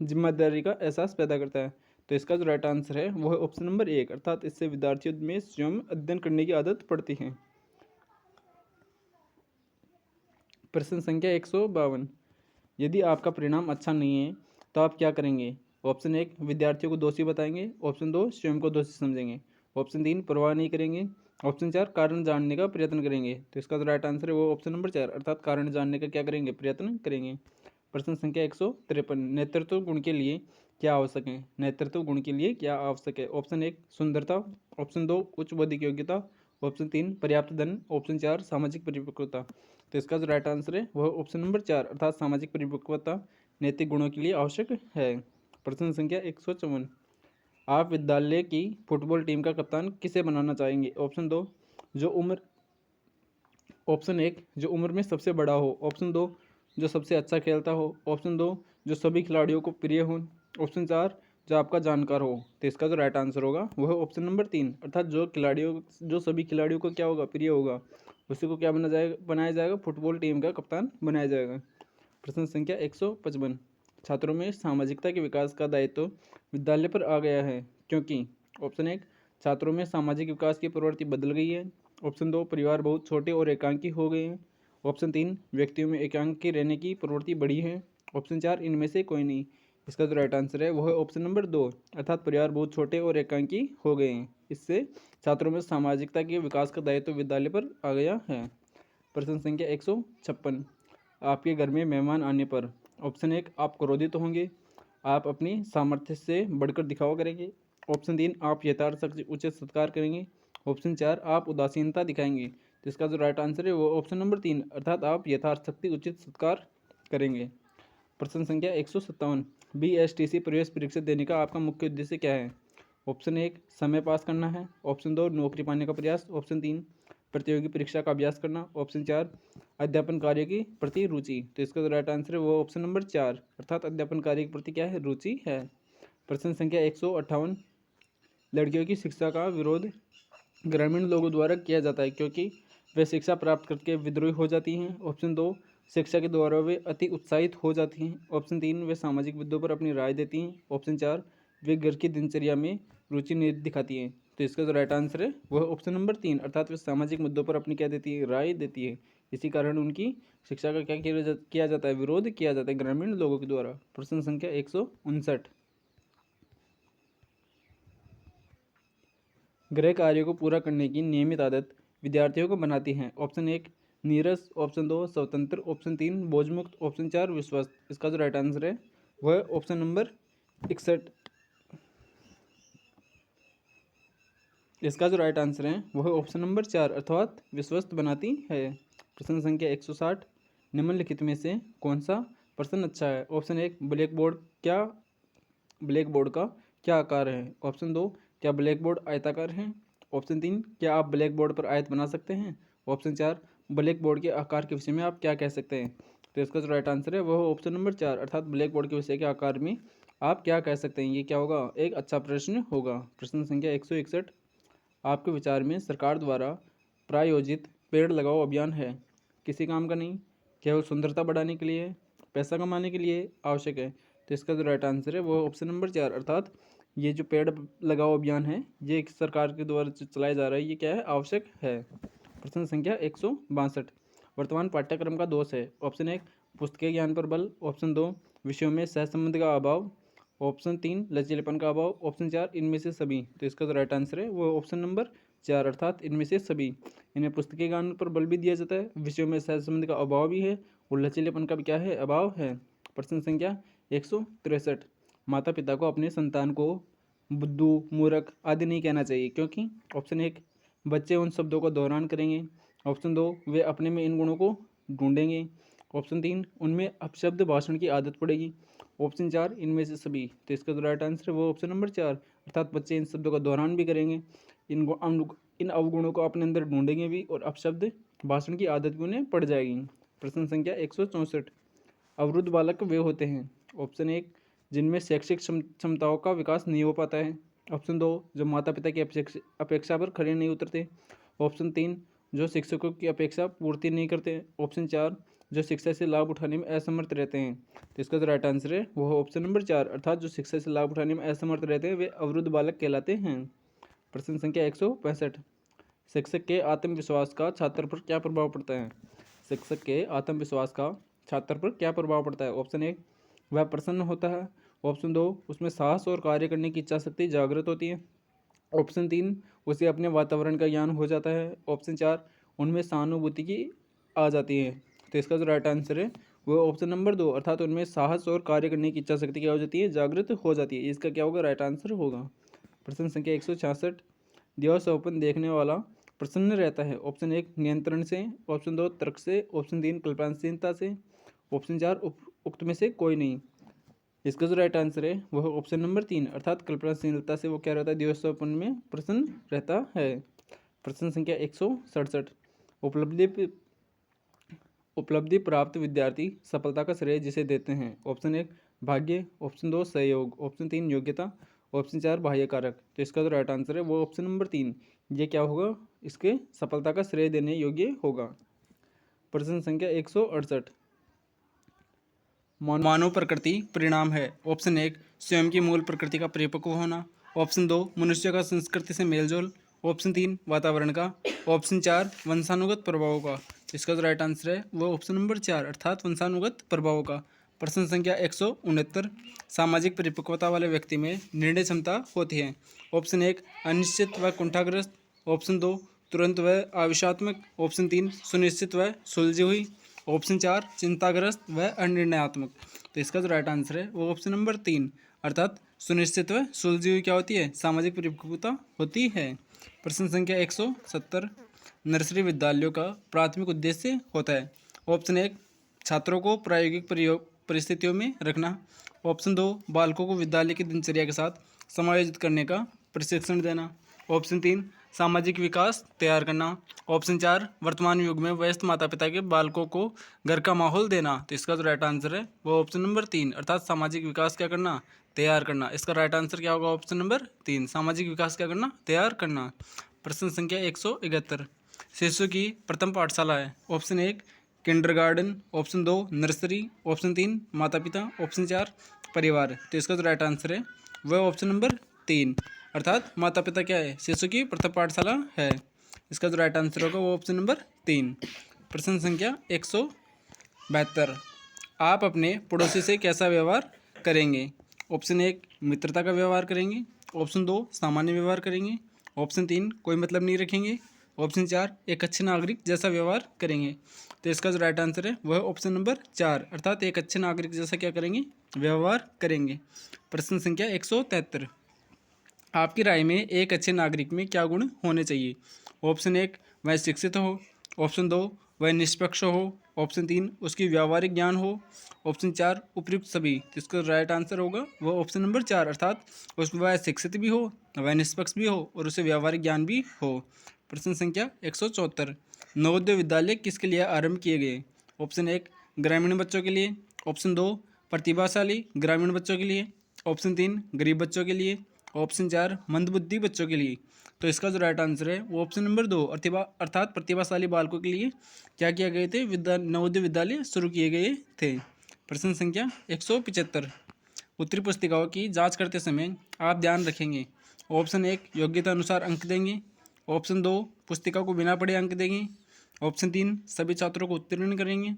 जिम्मेदारी का एहसास पैदा करता है। तो इसका जो राइट आंसर है वो है ऑप्शन नंबर 1, अर्थात इससे विद्यार्थियों में स्वयं अध्ययन करने की आदत पड़ती है। प्रश्न संख्या 152, यदि आपका परिणाम अच्छा नहीं है तो आप क्या करेंगे? ऑप्शन 1, विद्यार्थियों को दोषी बताएंगे। ऑप्शन 2, स्वयं को दोषी समझेंगे। ऑप्शन 3, परवाह नहीं करेंगे। ऑप्शन 4, कारण जानने का प्रयत्न करेंगे। तो इसका जो राइट आंसर है वो ऑप्शन नंबर 4, अर्थात कारण जानने का क्या करेंगे? प्रयत्न करेंगे। प्रश्न संख्या 153, नेतृत्व गुण के लिए क्या आवश्यक है? नेतृत्व गुण के लिए क्या आवश्यक है? ऑप्शन 1, सुंदरता। ऑप्शन 2, उच्च बौद्धिक योग्यता। ऑप्शन 3, पर्याप्त धन। ऑप्शन 4, सामाजिक परिपक्वता। तो इसका जो राइट आंसर है वह ऑप्शन नंबर 4, अर्थात सामाजिक परिपक्वता नैतिक गुणों के लिए आवश्यक है। प्रश्न संख्या 154, आप विद्यालय की फुटबॉल टीम का कप्तान किसे बनाना चाहेंगे? ऑप्शन 2, ऑप्शन 1, जो उम्र में सबसे बड़ा हो। ऑप्शन 2, जो सबसे अच्छा खेलता हो। ऑप्शन 2, जो सभी खिलाड़ियों को प्रिय हो। ऑप्शन 4, जो आपका जानकार हो। तो इसका जो राइट आंसर होगा वो है ऑप्शन नंबर 3, अर्थात जो सभी खिलाड़ियों को क्या होगा, प्रिय होगा, उसी को क्या बनाया जाएगा, फुटबॉल टीम का कप्तान बनाया जाएगा। प्रश्न संख्या 155, छात्रों में सामाजिकता के विकास का दायित्व विद्यालय पर आ गया है क्योंकि ऑप्शन 1 छात्रों में सामाजिक विकास की प्रवृत्ति बदल गई है, ऑप्शन 2 परिवार बहुत छोटे और एकांकी हो गए हैं, ऑप्शन 3 व्यक्तियों में एकांकी रहने की प्रवृत्ति बढ़ी है, ऑप्शन 4 इनमें से कोई नहीं। इसका जो राइट आंसर है वो है ऑप्शन नंबर 2, अर्थात परिवार बहुत छोटे और एकांकी हो गए हैं। इससे छात्रों में सामाजिकता के विकास का दायित्व विद्यालय पर आ गया है। प्रश्न संख्या 156, आपके घर में मेहमान आने पर ऑप्शन 1 आप क्रोधित होंगे, आप अपनी सामर्थ्य से बढ़कर दिखावा करेंगे, ऑप्शन 3 आप यथार्थ उचित सत्कार करेंगे, ऑप्शन 4 आप उदासीनता दिखाएंगे। तो इसका जो राइट आंसर है वो ऑप्शन नंबर 3, अर्थात आप यथार्थ शक्ति उचित सत्कार करेंगे। प्रश्न संख्या 157, BSTC प्रवेश परीक्षा देने का आपका मुख्य उद्देश्य क्या है? ऑप्शन 1 समय पास करना है, ऑप्शन 2 नौकरी पाने का प्रयास, ऑप्शन 3 प्रतियोगी परीक्षा का अभ्यास करना, ऑप्शन 4 अध्यापन कार्य की प्रति रुचि। तो इसका जो राइट आंसर है वो ऑप्शन नंबर 4, अर्थात अध्यापन कार्य के प्रति क्या है, रुचि है। प्रश्न संख्या 158, लड़कियों की शिक्षा का विरोध ग्रामीण लोगों द्वारा किया जाता है क्योंकि वे शिक्षा प्राप्त करके विद्रोही हो जाती हैं, ऑप्शन 2 शिक्षा के द्वारा वे अति उत्साहित हो जाती हैं, ऑप्शन 3 वे सामाजिक मुद्दों पर अपनी राय देती हैं, ऑप्शन 4 वे घर की दिनचर्या में रुचि नहीं दिखाती हैं। तो इसका जो राइट आंसर है वह ऑप्शन नंबर 3, अर्थात वे सामाजिक मुद्दों पर अपनी क्या देती है, राय देती है। इसी कारण उनकी शिक्षा का क्या किया जाता है, विरोध किया जाता है ग्रामीण लोगों के द्वारा। प्रश्न संख्या 159, गृह कार्यों को पूरा करने की नियमित आदत विद्यार्थियों को बनाती है। ऑप्शन 1 नीरस, ऑप्शन 2 स्वतंत्र, ऑप्शन 3 बोझमुक्त, ऑप्शन 4 विश्वस्त। इसका जो राइट आंसर है वह ऑप्शन नंबर 61। इसका जो राइट आंसर है वह ऑप्शन नंबर 4, अर्थात विश्वस्त बनाती है। प्रश्न संख्या 160, निम्नलिखित में से कौन सा प्रश्न अच्छा है? ऑप्शन 1 ब्लैक बोर्ड का क्या आकार है, ऑप्शन 2 क्या ब्लैक बोर्ड आयताकार है, ऑप्शन 3 क्या आप ब्लैक बोर्ड पर आयत बना सकते हैं, ऑप्शन 4 ब्लैक बोर्ड के आकार के विषय में आप क्या कह सकते हैं। तो इसका जो राइट आंसर है वह ऑप्शन नंबर 4, अर्थात ब्लैक बोर्ड के विषय के आकार में आप क्या कह सकते हैं। ये क्या होगा, एक अच्छा प्रश्न होगा। प्रश्न संख्या 161, आपके विचार में सरकार द्वारा प्रायोजित पेड़ लगाओ अभियान है किसी काम का नहीं, केवल सुंदरता बढ़ाने के लिए, पैसा कमाने के लिए आवश्यक है। तो इसका जो राइट आंसर है वो ऑप्शन नंबर 4, अर्थात ये जो पेड़ लगाओ अभियान है ये एक सरकार के द्वारा चलाया जा रहा है, ये क्या है, आवश्यक है। प्रश्न संख्या 162, वर्तमान पाठ्यक्रम का दोष है। ऑप्शन 1 पुस्तकीय ज्ञान पर बल, ऑप्शन 2 विषयों में सहसंबंध का अभाव, ऑप्शन 3 लचीलेपन का अभाव, ऑप्शन 4 इनमें से सभी। तो इसका जो राइट आंसर है वो ऑप्शन नंबर 4, अर्थात इनमें से सभी। इन्हें पुस्तकीय ज्ञान पर बल भी दिया जाता है, विषयों में सहसंबंध का अभाव भी है और लचीलेपन का भी क्या है, अभाव है। प्रश्न संख्या 163, माता पिता को अपने संतान को बुद्धू, मूर्ख आदि नहीं कहना चाहिए क्योंकि ऑप्शन 1 बच्चे उन शब्दों का दोहरान करेंगे, ऑप्शन 2 वे अपने में इन गुणों को ढूंढेंगे, ऑप्शन 3 उनमें अपशब्द भाषण की आदत पड़ेगी, ऑप्शन 4 इनमें से सभी। तो इसका जो राइट आंसर है वो ऑप्शन नंबर 4, अर्थात बच्चे इन शब्दों का दोहरान भी करेंगे, इन अवगुणों को अपने अंदर ढूंढेंगे भी और अपशब्द भाषण की आदत भी उन्हें पड़ जाएगी। प्रश्न संख्या 164, अवरुद्ध बालक वे होते हैं। ऑप्शन 1 जिनमें शैक्षिक क्षमताओं का विकास नहीं हो पाता है, ऑप्शन 2 जो माता पिता की अपेक्षा पर खड़े नहीं उतरते, ऑप्शन 3 जो शिक्षकों की अपेक्षा पूर्ति नहीं करते, ऑप्शन 4 जो शिक्षा से लाभ उठाने में असमर्थ रहते हैं। तो इसका जो राइट आंसर है वो ऑप्शन नंबर 4, अर्थात जो शिक्षा से लाभ उठाने में असमर्थ रहते हैं वे अवरुद्ध बालक कहलाते हैं। प्रश्न संख्या 165, शिक्षक के आत्मविश्वास का छात्र पर क्या प्रभाव पड़ता है? शिक्षक के आत्मविश्वास का छात्र पर क्या प्रभाव पड़ता है? ऑप्शन 1 वह प्रसन्न होता है, ऑप्शन 2 उसमें साहस और कार्य करने की इच्छा शक्ति जागृत होती है, ऑप्शन 3 उसे अपने वातावरण का ज्ञान हो जाता है, ऑप्शन 4 उनमें सहानुभूति की आ जाती है। तो इसका जो राइट आंसर है वो ऑप्शन नंबर 2, अर्थात उनमें साहस और कार्य करने की इच्छा शक्ति क्या हो जाती है, जागृत हो जाती है। इसका क्या होगा, राइट आंसर होगा। प्रश्न संख्या 166, दिवा स्वप्न देखने वाला प्रसन्न रहता है। ऑप्शन 1 नियंत्रण से, ऑप्शन 2 तर्क से, ऑप्शन 3 कल्पनाशीलता से, ऑप्शन 4 उक्त में से कोई नहीं। इसका जो राइट आंसर है वह ऑप्शन नंबर 3, अर्थात कल्पनाशीलता से वो क्या रहता है, दिवा स्वप्न में प्रसन्न रहता है। प्रश्न संख्या 167, उपलब्धि प्राप्त विद्यार्थी सफलता का श्रेय जिसे देते हैं। ऑप्शन 1 भाग्य, ऑप्शन 2 सहयोग, ऑप्शन 3 योग्यता, ऑप्शन 4 बाह्य कारक। तो इसका जो राइट आंसर है वो ऑप्शन नंबर 3, ये क्या होगा, इसके सफलता का श्रेय देने योग्य होगा। प्रश्न संख्या 168, मानव प्रकृति परिणाम है। ऑप्शन 1 स्वयं की मूल प्रकृति का परिपक्व होना, ऑप्शन 2 मनुष्य का संस्कृति से मेलजोल, ऑप्शन 3 वातावरण का, ऑप्शन 4 वंशानुगत प्रभावों का। इसका जो राइट आंसर है वो ऑप्शन नंबर 4 अर्थात वंशानुगत प्रभावों का। प्रश्न संख्या 169, सामाजिक परिपक्वता वाले व्यक्ति में निर्णय क्षमता होती है। ऑप्शन 1 अनिश्चित व कुंठाग्रस्त, ऑप्शन 2 तुरंत व आवेशात्मक, ऑप्शन 3 सुनिश्चित व सुलझी हुई, ऑप्शन 4 चिंताग्रस्त व अनिर्णयात्मक। तो इसका जो राइट आंसर है वो ऑप्शन नंबर 3 अर्थात सुनिश्चित व सुलझी हुई क्या होती है, सामाजिक परिपक्वता होती है। प्रश्न संख्या 170, नर्सरी विद्यालयों का प्राथमिक उद्देश्य होता है। ऑप्शन 1 छात्रों को प्रायोगिक परिस्थितियों में रखना, ऑप्शन 2 बालकों को विद्यालय की दिनचर्या के साथ समायोजित करने का प्रशिक्षण देना, ऑप्शन 3 सामाजिक विकास तैयार करना, ऑप्शन 4 वर्तमान युग में वयस्क माता पिता के बालकों को घर का माहौल देना। तो इसका जो राइट आंसर है वो ऑप्शन नंबर 3 अर्थात सामाजिक विकास क्या करना, तैयार करना। इसका राइट आंसर क्या होगा, ऑप्शन नंबर 3 सामाजिक विकास क्या करना, तैयार करना। प्रश्न संख्या 171, शिशु की प्रथम पाठशाला है। Option 1 kindergarten, option 2 nursery, option 3 माता पिता, ऑप्शन 4 परिवार। तो इसका जो राइट आंसर है वह ऑप्शन नंबर 3 अर्थात माता पिता क्या है, शिशु की प्रथम पाठशाला है। इसका जो राइट आंसर होगा वो ऑप्शन नंबर 3। प्रश्न संख्या 172, आप अपने पड़ोसी से कैसा व्यवहार करेंगे। ऑप्शन 1 मित्रता का व्यवहार करेंगे, ऑप्शन 2 सामान्य व्यवहार करेंगे, ऑप्शन 3 कोई मतलब नहीं रखेंगे, ऑप्शन 4 एक अच्छे नागरिक जैसा व्यवहार करेंगे। तो इसका जो राइट आंसर है वह ऑप्शन नंबर 4 अर्थात एक अच्छे नागरिक जैसा क्या करेंगे, व्यवहार करेंगे। प्रश्न संख्या 173, आपकी राय में एक अच्छे नागरिक में क्या गुण होने चाहिए। ऑप्शन 1 वह शिक्षित हो, ऑप्शन 2 वह निष्पक्ष हो, ऑप्शन 3 उसकी व्यावहारिक ज्ञान हो, ऑप्शन 4 उपयुक्त सभी। तो इसका राइट आंसर होगा वह ऑप्शन नंबर 4 अर्थात उसमें वह शिक्षित भी हो, वह निष्पक्ष भी हो और उसे व्यावहारिक ज्ञान भी हो। प्रश्न संख्या 174, नवोदय विद्यालय किसके लिए आरंभ किए गए। ऑप्शन 1 ग्रामीण बच्चों के लिए, ऑप्शन 2 प्रतिभाशाली ग्रामीण बच्चों के लिए, ऑप्शन 3 गरीब बच्चों के लिए, ऑप्शन 4 मंदबुद्धि बच्चों के लिए। तो इसका जो राइट आंसर है वो ऑप्शन नंबर 2 अर्थात प्रतिभाशाली बालकों के लिए क्या किया गए थे, नवोदय विद्यालय शुरू किए गए थे। प्रश्न संख्या 175, उत्तरी पुस्तिकाओं की जांच करते समय आप ध्यान रखेंगे। ऑप्शन 1 योग्यता अनुसार अंक देंगे, ऑप्शन 2 पुस्तिका को बिना पढ़े अंक देंगे, ऑप्शन 3 सभी छात्रों को उत्तीर्ण करेंगे,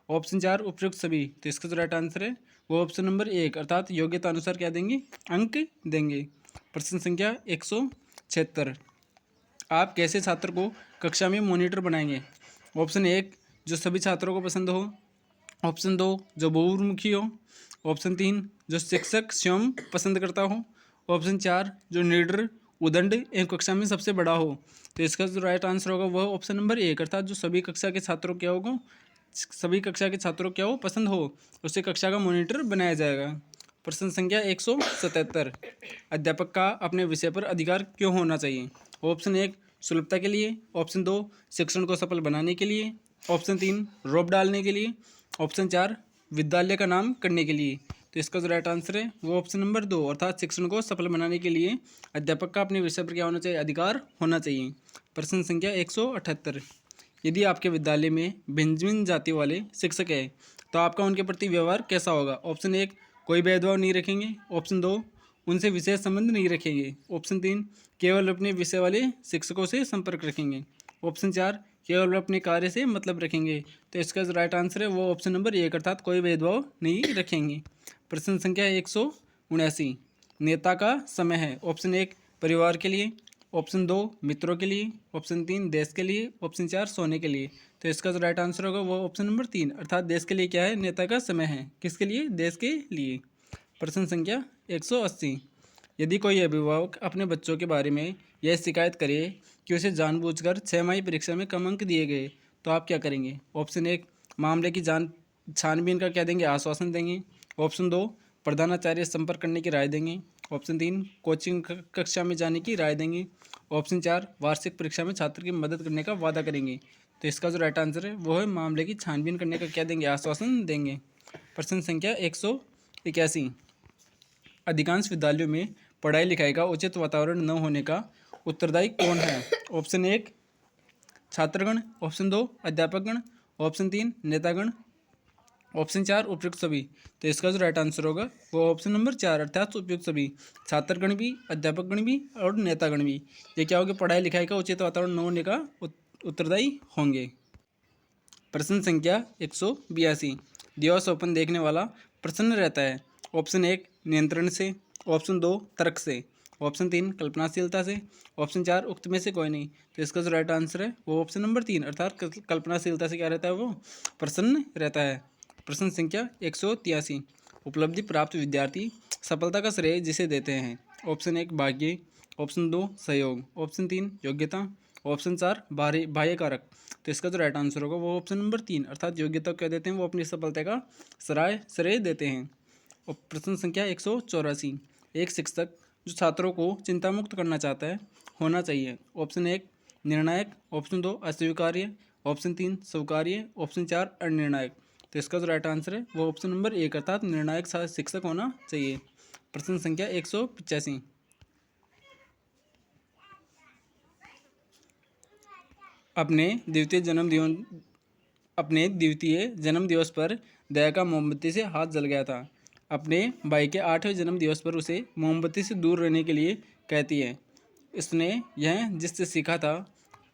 ऑप्शन 4 उपयुक्त सभी। तो इसका जो राइट आंसर है वो ऑप्शन नंबर 1 अर्थात योग्यता अनुसार क्या देंगे, अंक देंगे। प्रश्न संख्या 176, आप कैसे छात्र को कक्षा में मॉनिटर बनाएंगे। ऑप्शन 1 जो सभी छात्रों को पसंद हो, ऑप्शन 2 जो बहुमुखी हो, ऑप्शन 3 जो शिक्षक स्वयं पसंद करता हो, ऑप्शन 4 जो निडर उदंड एक कक्षा में सबसे बड़ा हो। तो इसका जो राइट आंसर होगा वह ऑप्शन नंबर 1 अर्थात जो सभी कक्षा के छात्रों क्या होगा, सभी कक्षा के छात्रों क्या हो पसंद हो उसे कक्षा का मॉनिटर बनाया जाएगा। प्रश्न संख्या 177, अध्यापक का अपने विषय पर अधिकार क्यों होना चाहिए। ऑप्शन 1 सुलभता के लिए, ऑप्शन 2 शिक्षण को सफल बनाने के लिए, ऑप्शन 3 रोप डालने के लिए, ऑप्शन 4 विद्यालय का नाम करने के लिए। तो इसका जो राइट आंसर है वो ऑप्शन नंबर 2 अर्थात शिक्षण को सफल बनाने के लिए अध्यापक का अपने विषय पर क्या होना चाहिए, अधिकार होना चाहिए। प्रश्न संख्या 178, यदि आपके विद्यालय में भिन्न जाति वाले शिक्षक हैं तो आपका उनके प्रति व्यवहार कैसा होगा। ऑप्शन 1 कोई भेदभाव नहीं रखेंगे, ऑप्शन 2 उनसे विशेष संबंध नहीं रखेंगे, ऑप्शन 3 केवल अपने विषय वाले शिक्षकों से संपर्क रखेंगे, ऑप्शन 4 केवल अपने कार्य से मतलब रखेंगे। तो इसका जो राइट आंसर है वो ऑप्शन नंबर 1 अर्थात कोई भेदभाव नहीं रखेंगे। प्रश्न संख्या 179, नेता का समय है। ऑप्शन 1 परिवार के लिए, ऑप्शन 2 मित्रों के लिए, ऑप्शन 3 देश के लिए, ऑप्शन 4 सोने के लिए। तो इसका जो राइट आंसर होगा वो ऑप्शन नंबर 3 अर्थात देश के लिए क्या है, नेता का समय है। किसके लिए, देश के लिए। प्रश्न संख्या 180, यदि कोई अभिभावक अपने बच्चों के बारे में यह शिकायत करे कि उसे जानबूझकर 6 परीक्षा में कम अंक दिए गए तो आप क्या करेंगे। ऑप्शन 1 मामले की छानबीन का क्या देंगे, आश्वासन देंगे, ऑप्शन 2 प्रधानाचार्य संपर्क करने की राय देंगे, ऑप्शन 3 कोचिंग कक्षा में जाने की राय देंगे, ऑप्शन 4 वार्षिक परीक्षा में छात्र की मदद करने का वादा करेंगे। तो इसका जो राइट आंसर है वो है मामले की छानबीन करने का क्या देंगे, आश्वासन देंगे। प्रश्न संख्या 81। अधिकांश विद्यालयों में पढ़ाई लिखाई का उचित वातावरण न होने का उत्तरदायी कौन है? ऑप्शन 1 छात्रगण, ऑप्शन 2 अध्यापकगण, ऑप्शन 3 नेतागण, ऑप्शन 4 उपयुक्त सभी। तो इसका जो राइट आंसर होगा वो ऑप्शन नंबर 4 अर्थात उपयुक्त सभी। छात्रगण भी, अध्यापकगण भी और नेतागण भी ये क्या होंगे? पढ़ाई लिखाई का उचित वातावरण न होने का उत्तरदायी होंगे। प्रश्न संख्या 182। दिवा स्वप्न देखने वाला प्रसन्न रहता है। ऑप्शन 1 नियंत्रण से, ऑप्शन 2 तर्क से, ऑप्शन 3 कल्पनाशीलता से, ऑप्शन 4 उक्त में से कोई नहीं। तो इसका जो राइट आंसर है वो ऑप्शन नंबर 3 अर्थात कल्पनाशीलता से क्या रहता है? वो प्रसन्न रहता है। प्रश्न संख्या 183। उपलब्धि प्राप्त विद्यार्थी सफलता का श्रेय जिसे देते हैं? ऑप्शन 1 भाग्य, ऑप्शन 2 सहयोग, ऑप्शन 3 योग्यता, ऑप्शन 4 बाह्य कारक। तो इसका जो राइट आंसर होगा वो ऑप्शन नंबर 3 अर्थात योग्यता क्या देते हैं? वो अपनी सफलता का श्रेय देते हैं। और प्रश्न संख्या 184। एक शिक्षक जो छात्रों को चिंता मुक्त करना चाहता है होना चाहिए। ऑप्शन 1 निर्णायक, ऑप्शन 2 अस्वीकार्य, ऑप्शन 3 स्वीकार्य, ऑप्शन 4 अनिर्णायक। तो इसका जो राइट आंसर है वो ऑप्शन नंबर 1 अर्थात निर्णायक शिक्षक होना चाहिए। प्रश्न संख्या 185। अपने द्वितीय जन्म दिवस पर दया का मोमबत्ती से हाथ जल गया था। अपने भाई के 8वें जन्म दिवस पर उसे मोमबत्ती से दूर रहने के लिए कहती है। इसने यह जिससे सीखा था?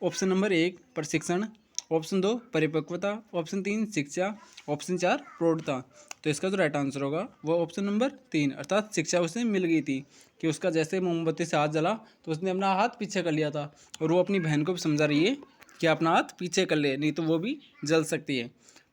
ऑप्शन नंबर 1 प्रशिक्षण, ऑप्शन 2 परिपक्वता, ऑप्शन 3 शिक्षा, ऑप्शन 4 प्रौढ़ता। तो इसका जो राइट आंसर होगा वो ऑप्शन नंबर 3 अर्थात शिक्षा उसे मिल गई थी कि उसका जैसे मोमबत्ती से हाथ जला तो उसने अपना हाथ पीछे कर लिया था और वो अपनी बहन को भी समझा रही है कि अपना हाथ पीछे कर ले, नहीं तो वो भी जल सकती है।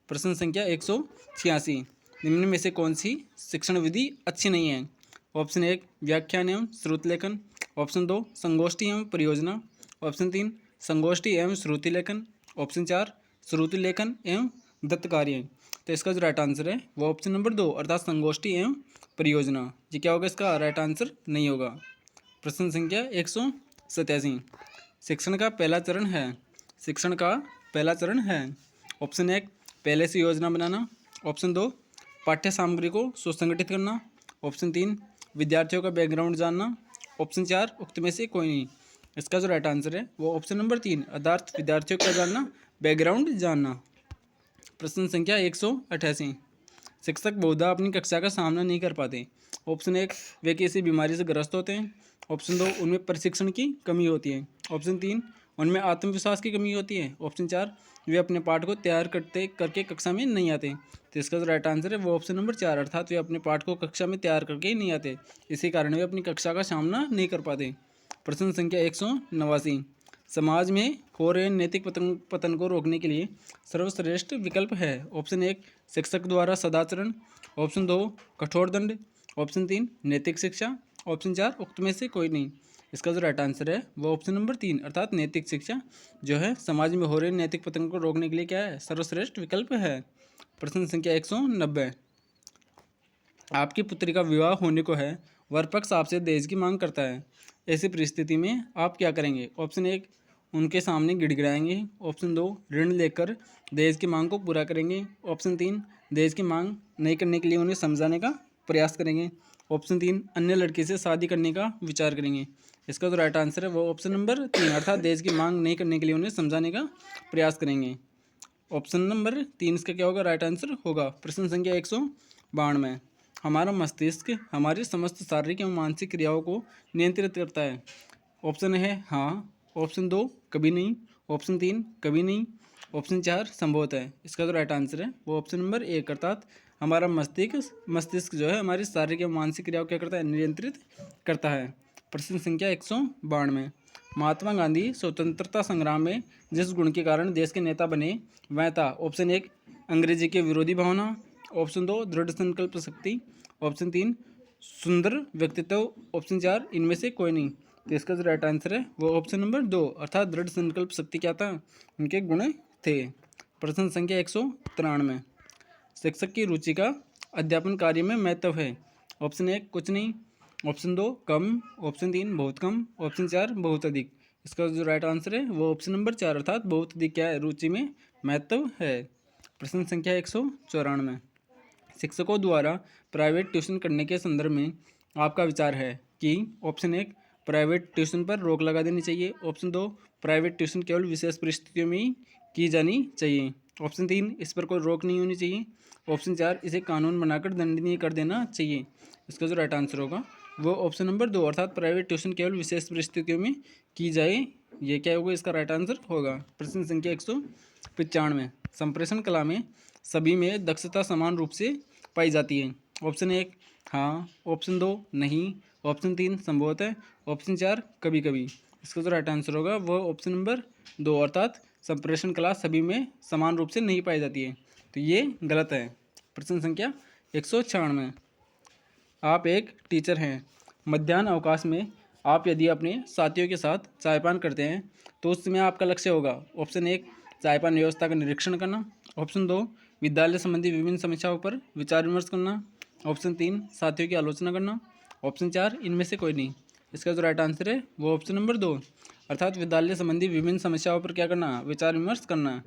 प्रश्न संख्या 186। निम्न में से कौन सी शिक्षण विधि अच्छी नहीं है? ऑप्शन 1 व्याख्यान एवं श्रुति लेखन, ऑप्शन 2 संगोष्ठी एवं परियोजना, ऑप्शन 3 संगोष्ठी एवं श्रुति लेखन, ऑप्शन 4 श्रुति लेखन एवं दत्त कार्य। तो इसका जो राइट आंसर है वो ऑप्शन नंबर 2 अर्थात संगोष्ठी एवं परियोजना। ये क्या होगा? इसका राइट आंसर नहीं होगा। प्रश्न संख्या 187। शिक्षण का पहला चरण है। ऑप्शन 1 पहले से योजना बनाना, ऑप्शन 2 पाठ्य सामग्री को सुसंगठित करना, ऑप्शन 3 विद्यार्थियों का बैकग्राउंड जानना, ऑप्शन 4 उक्त में से कोई नहीं। इसका जो राइट आंसर है वो ऑप्शन नंबर 3 अर्थात विद्यार्थियों का जानना, बैकग्राउंड जानना। प्रश्न संख्या 188। शिक्षक बहुधा अपनी कक्षा का सामना नहीं कर पाते। ऑप्शन 1 वे किसी बीमारी से ग्रस्त होते हैं, ऑप्शन 2 उनमें प्रशिक्षण की कमी होती है, ऑप्शन 3 उनमें आत्मविश्वास की कमी होती है, ऑप्शन 4 वे अपने पाठ को तैयार करके कक्षा में नहीं आते। तो इसका जो राइट आंसर है वो ऑप्शन नंबर 4 अर्थात वे अपने पाठ को कक्षा में तैयार करके ही नहीं आते, इसी कारण वे अपनी कक्षा का सामना नहीं कर पाते। प्रश्न संख्या 189। समाज में हो रहे नैतिक पतन को रोकने के लिए सर्वश्रेष्ठ विकल्प है। ऑप्शन 1 शिक्षक द्वारा सदाचरण, ऑप्शन 2 कठोर दंड, ऑप्शन 3 नैतिक शिक्षा, ऑप्शन 4 उक्त में से कोई नहीं। इसका जो राइट आंसर है वो ऑप्शन नंबर 3 अर्थात नैतिक शिक्षा जो है समाज में हो रहे नैतिक पतन को रोकने के लिए क्या है? सर्वश्रेष्ठ विकल्प है। प्रश्न संख्या 190। आपकी पुत्री का विवाह होने को है, वर पक्ष आपसे दहेज की मांग करता है। ऐसी परिस्थिति में आप क्या करेंगे? ऑप्शन 1 उनके सामने गिड़गिड़ाएंगे, ऑप्शन 2 ऋण लेकर दहेज की मांग को पूरा करेंगे, ऑप्शन 3 दहेज की मांग नहीं करने के लिए उन्हें समझाने का प्रयास करेंगे, ऑप्शन 3 अन्य लड़की से शादी करने का विचार करेंगे। इसका जो राइट आंसर है वो ऑप्शन नंबर 3 अर्थात दहेज की मांग नहीं करने के लिए उन्हें समझाने का प्रयास करेंगे। ऑप्शन नंबर 3 इसका क्या होगा? राइट आंसर होगा। प्रश्न संख्या 192। हमारा मस्तिष्क हमारी समस्त शारीरिक एवं मानसिक क्रियाओं को नियंत्रित करता है। ऑप्शन है हाँ, ऑप्शन 2 कभी नहीं, ऑप्शन 3 कभी नहीं, ऑप्शन 4 संभवतः। इसका जो राइट आंसर है वो ऑप्शन नंबर 1 अर्थात हमारा मस्तिष्क जो है हमारी शारीरिक एवं मानसिक क्रियाओं क्या करता है? नियंत्रित करता है। प्रश्न संख्या 192। महात्मा गांधी स्वतंत्रता संग्राम में जिस गुण के कारण देश के नेता बने वह था? ऑप्शन 1 अंग्रेजी के विरोधी भावना, ऑप्शन 2 दृढ़ संकल्प शक्ति, ऑप्शन 3 सुंदर व्यक्तित्व, ऑप्शन 4 इनमें से कोई नहीं। तो इसका जो राइट आंसर है वो ऑप्शन नंबर 2 अर्थात दृढ़ संकल्प शक्ति क्या था? उनके गुण थे। प्रश्न संख्या 193। शिक्षक की रुचि का अध्यापन कार्य में महत्व है। ऑप्शन 1 कुछ नहीं, ऑप्शन 2 कम, ऑप्शन 3 बहुत कम, ऑप्शन 4 बहुत अधिक। इसका जो राइट आंसर है वो ऑप्शन नंबर 4 अर्थात बहुत अधिक क्या है? रुचि में महत्व है। प्रश्न संख्या 194। शिक्षकों द्वारा प्राइवेट ट्यूशन करने के संदर्भ में आपका विचार है कि ऑप्शन 1 प्राइवेट ट्यूशन पर रोक लगा देनी चाहिए, ऑप्शन 2 प्राइवेट ट्यूशन केवल विशेष परिस्थितियों में ही की जानी चाहिए, ऑप्शन 3 इस पर कोई रोक नहीं होनी चाहिए, ऑप्शन 4 इसे कानून बनाकर दंडनीय कर देना चाहिए। इसका जो राइट आंसर होगा वो ऑप्शन नंबर 2 अर्थात प्राइवेट ट्यूशन केवल विशेष परिस्थितियों में की जाए, ये क्या होगा इसका राइट आंसर होगा। प्रश्न संख्या 195, संप्रेषण कला में सभी में दक्षता समान रूप से पाई जाती है। ऑप्शन 1 हाँ, ऑप्शन 2 नहीं, ऑप्शन 3 संभवतः, ऑप्शन 4 कभी कभी। इसका जो राइट आंसर होगा वो ऑप्शन नंबर 2 अर्थात संप्रेषण कला सभी में समान रूप से नहीं पाई जाती है, तो ये गलत है। प्रश्न संख्या 196, आप एक टीचर हैं, मध्याह्न अवकाश में आप यदि अपने साथियों के साथ चायपान करते हैं तो उस समय आपका लक्ष्य होगा ऑप्शन 1 चायपान व्यवस्था का निरीक्षण करना, ऑप्शन 2 विद्यालय संबंधी विभिन्न समस्याओं पर विचार विमर्श करना, ऑप्शन 3 साथियों की आलोचना करना, ऑप्शन 4 इनमें से कोई नहीं। इसका जो राइट आंसर है वो ऑप्शन नंबर 2 अर्थात विद्यालय संबंधी विभिन्न समस्याओं पर क्या करना, विचार विमर्श करना।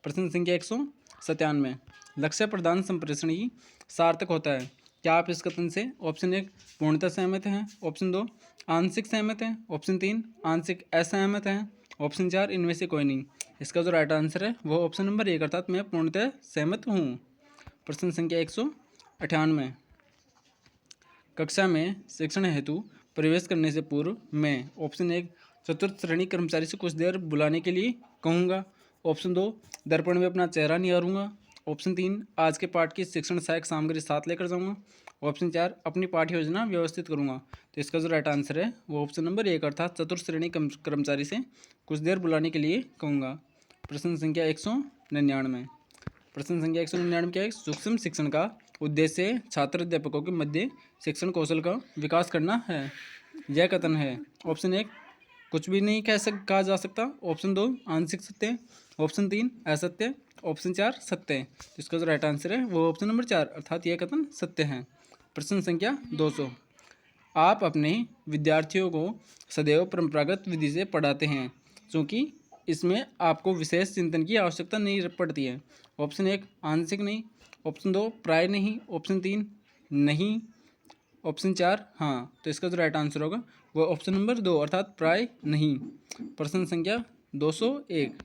प्रश्न संख्या 197, लक्ष्य प्रदान संप्रेषण ही सार्थक होता है, क्या आप इस कथन से ऑप्शन 1 पूर्णतः सहमत हैं, ऑप्शन 2 आंशिक सहमत हैं, ऑप्शन 3 आंशिक असहमत हैं, ऑप्शन 4 इनमें से कोई नहीं। इसका जो राइट आंसर है वो ऑप्शन नंबर 1 अर्थात मैं पूर्णतः सहमत हूँ। प्रश्न संख्या 198, कक्षा में शिक्षण हेतु प्रवेश करने से पूर्व मैं ऑप्शन 1 चतुर्थ श्रेणी कर्मचारी से कुछ देर बुलाने के लिए कहूँगा, ऑप्शन 2 दर्पण में अपना चेहरा निहारूंगा, ऑप्शन 3 आज के पाठ की शिक्षण सहायक सामग्री साथ लेकर जाऊंगा, ऑप्शन 4 अपनी पाठ्य योजना व्यवस्थित करूंगा। तो इसका जो राइट आंसर है वो ऑप्शन नंबर 1 अर्थात चतुर्थ श्रेणी कर्मचारी से कुछ देर बुलाने के लिए कहूँगा। प्रश्न संख्या 199, प्रश्न संख्या 199 क्या है, सूक्ष्म शिक्षण का उद्देश्य छात्र अध्यापकों के मध्य शिक्षण कौशल का विकास करना है, यह कथन है। ऑप्शन 1 कुछ भी नहीं कहा जा सकता, ऑप्शन 2 आंशिक सत्य, ऑप्शन 3 असत्य, ऑप्शन 4 सत्य। इसका जो राइट आंसर है वो ऑप्शन नंबर 4 अर्थात यह कथन सत्य है। प्रश्न संख्या 200, आप अपने विद्यार्थियों को सदैव परंपरागत विधि से पढ़ाते हैं क्योंकि इसमें आपको विशेष चिंतन की आवश्यकता नहीं पड़ती है। ऑप्शन 1 आंशिक नहीं, ऑप्शन 2 प्राय नहीं, ऑप्शन 3 नहीं, ऑप्शन 4 हाँ। तो इसका जो राइट आंसर होगा वो ऑप्शन नंबर 2 अर्थात प्राय नहीं। प्रश्न संख्या 201,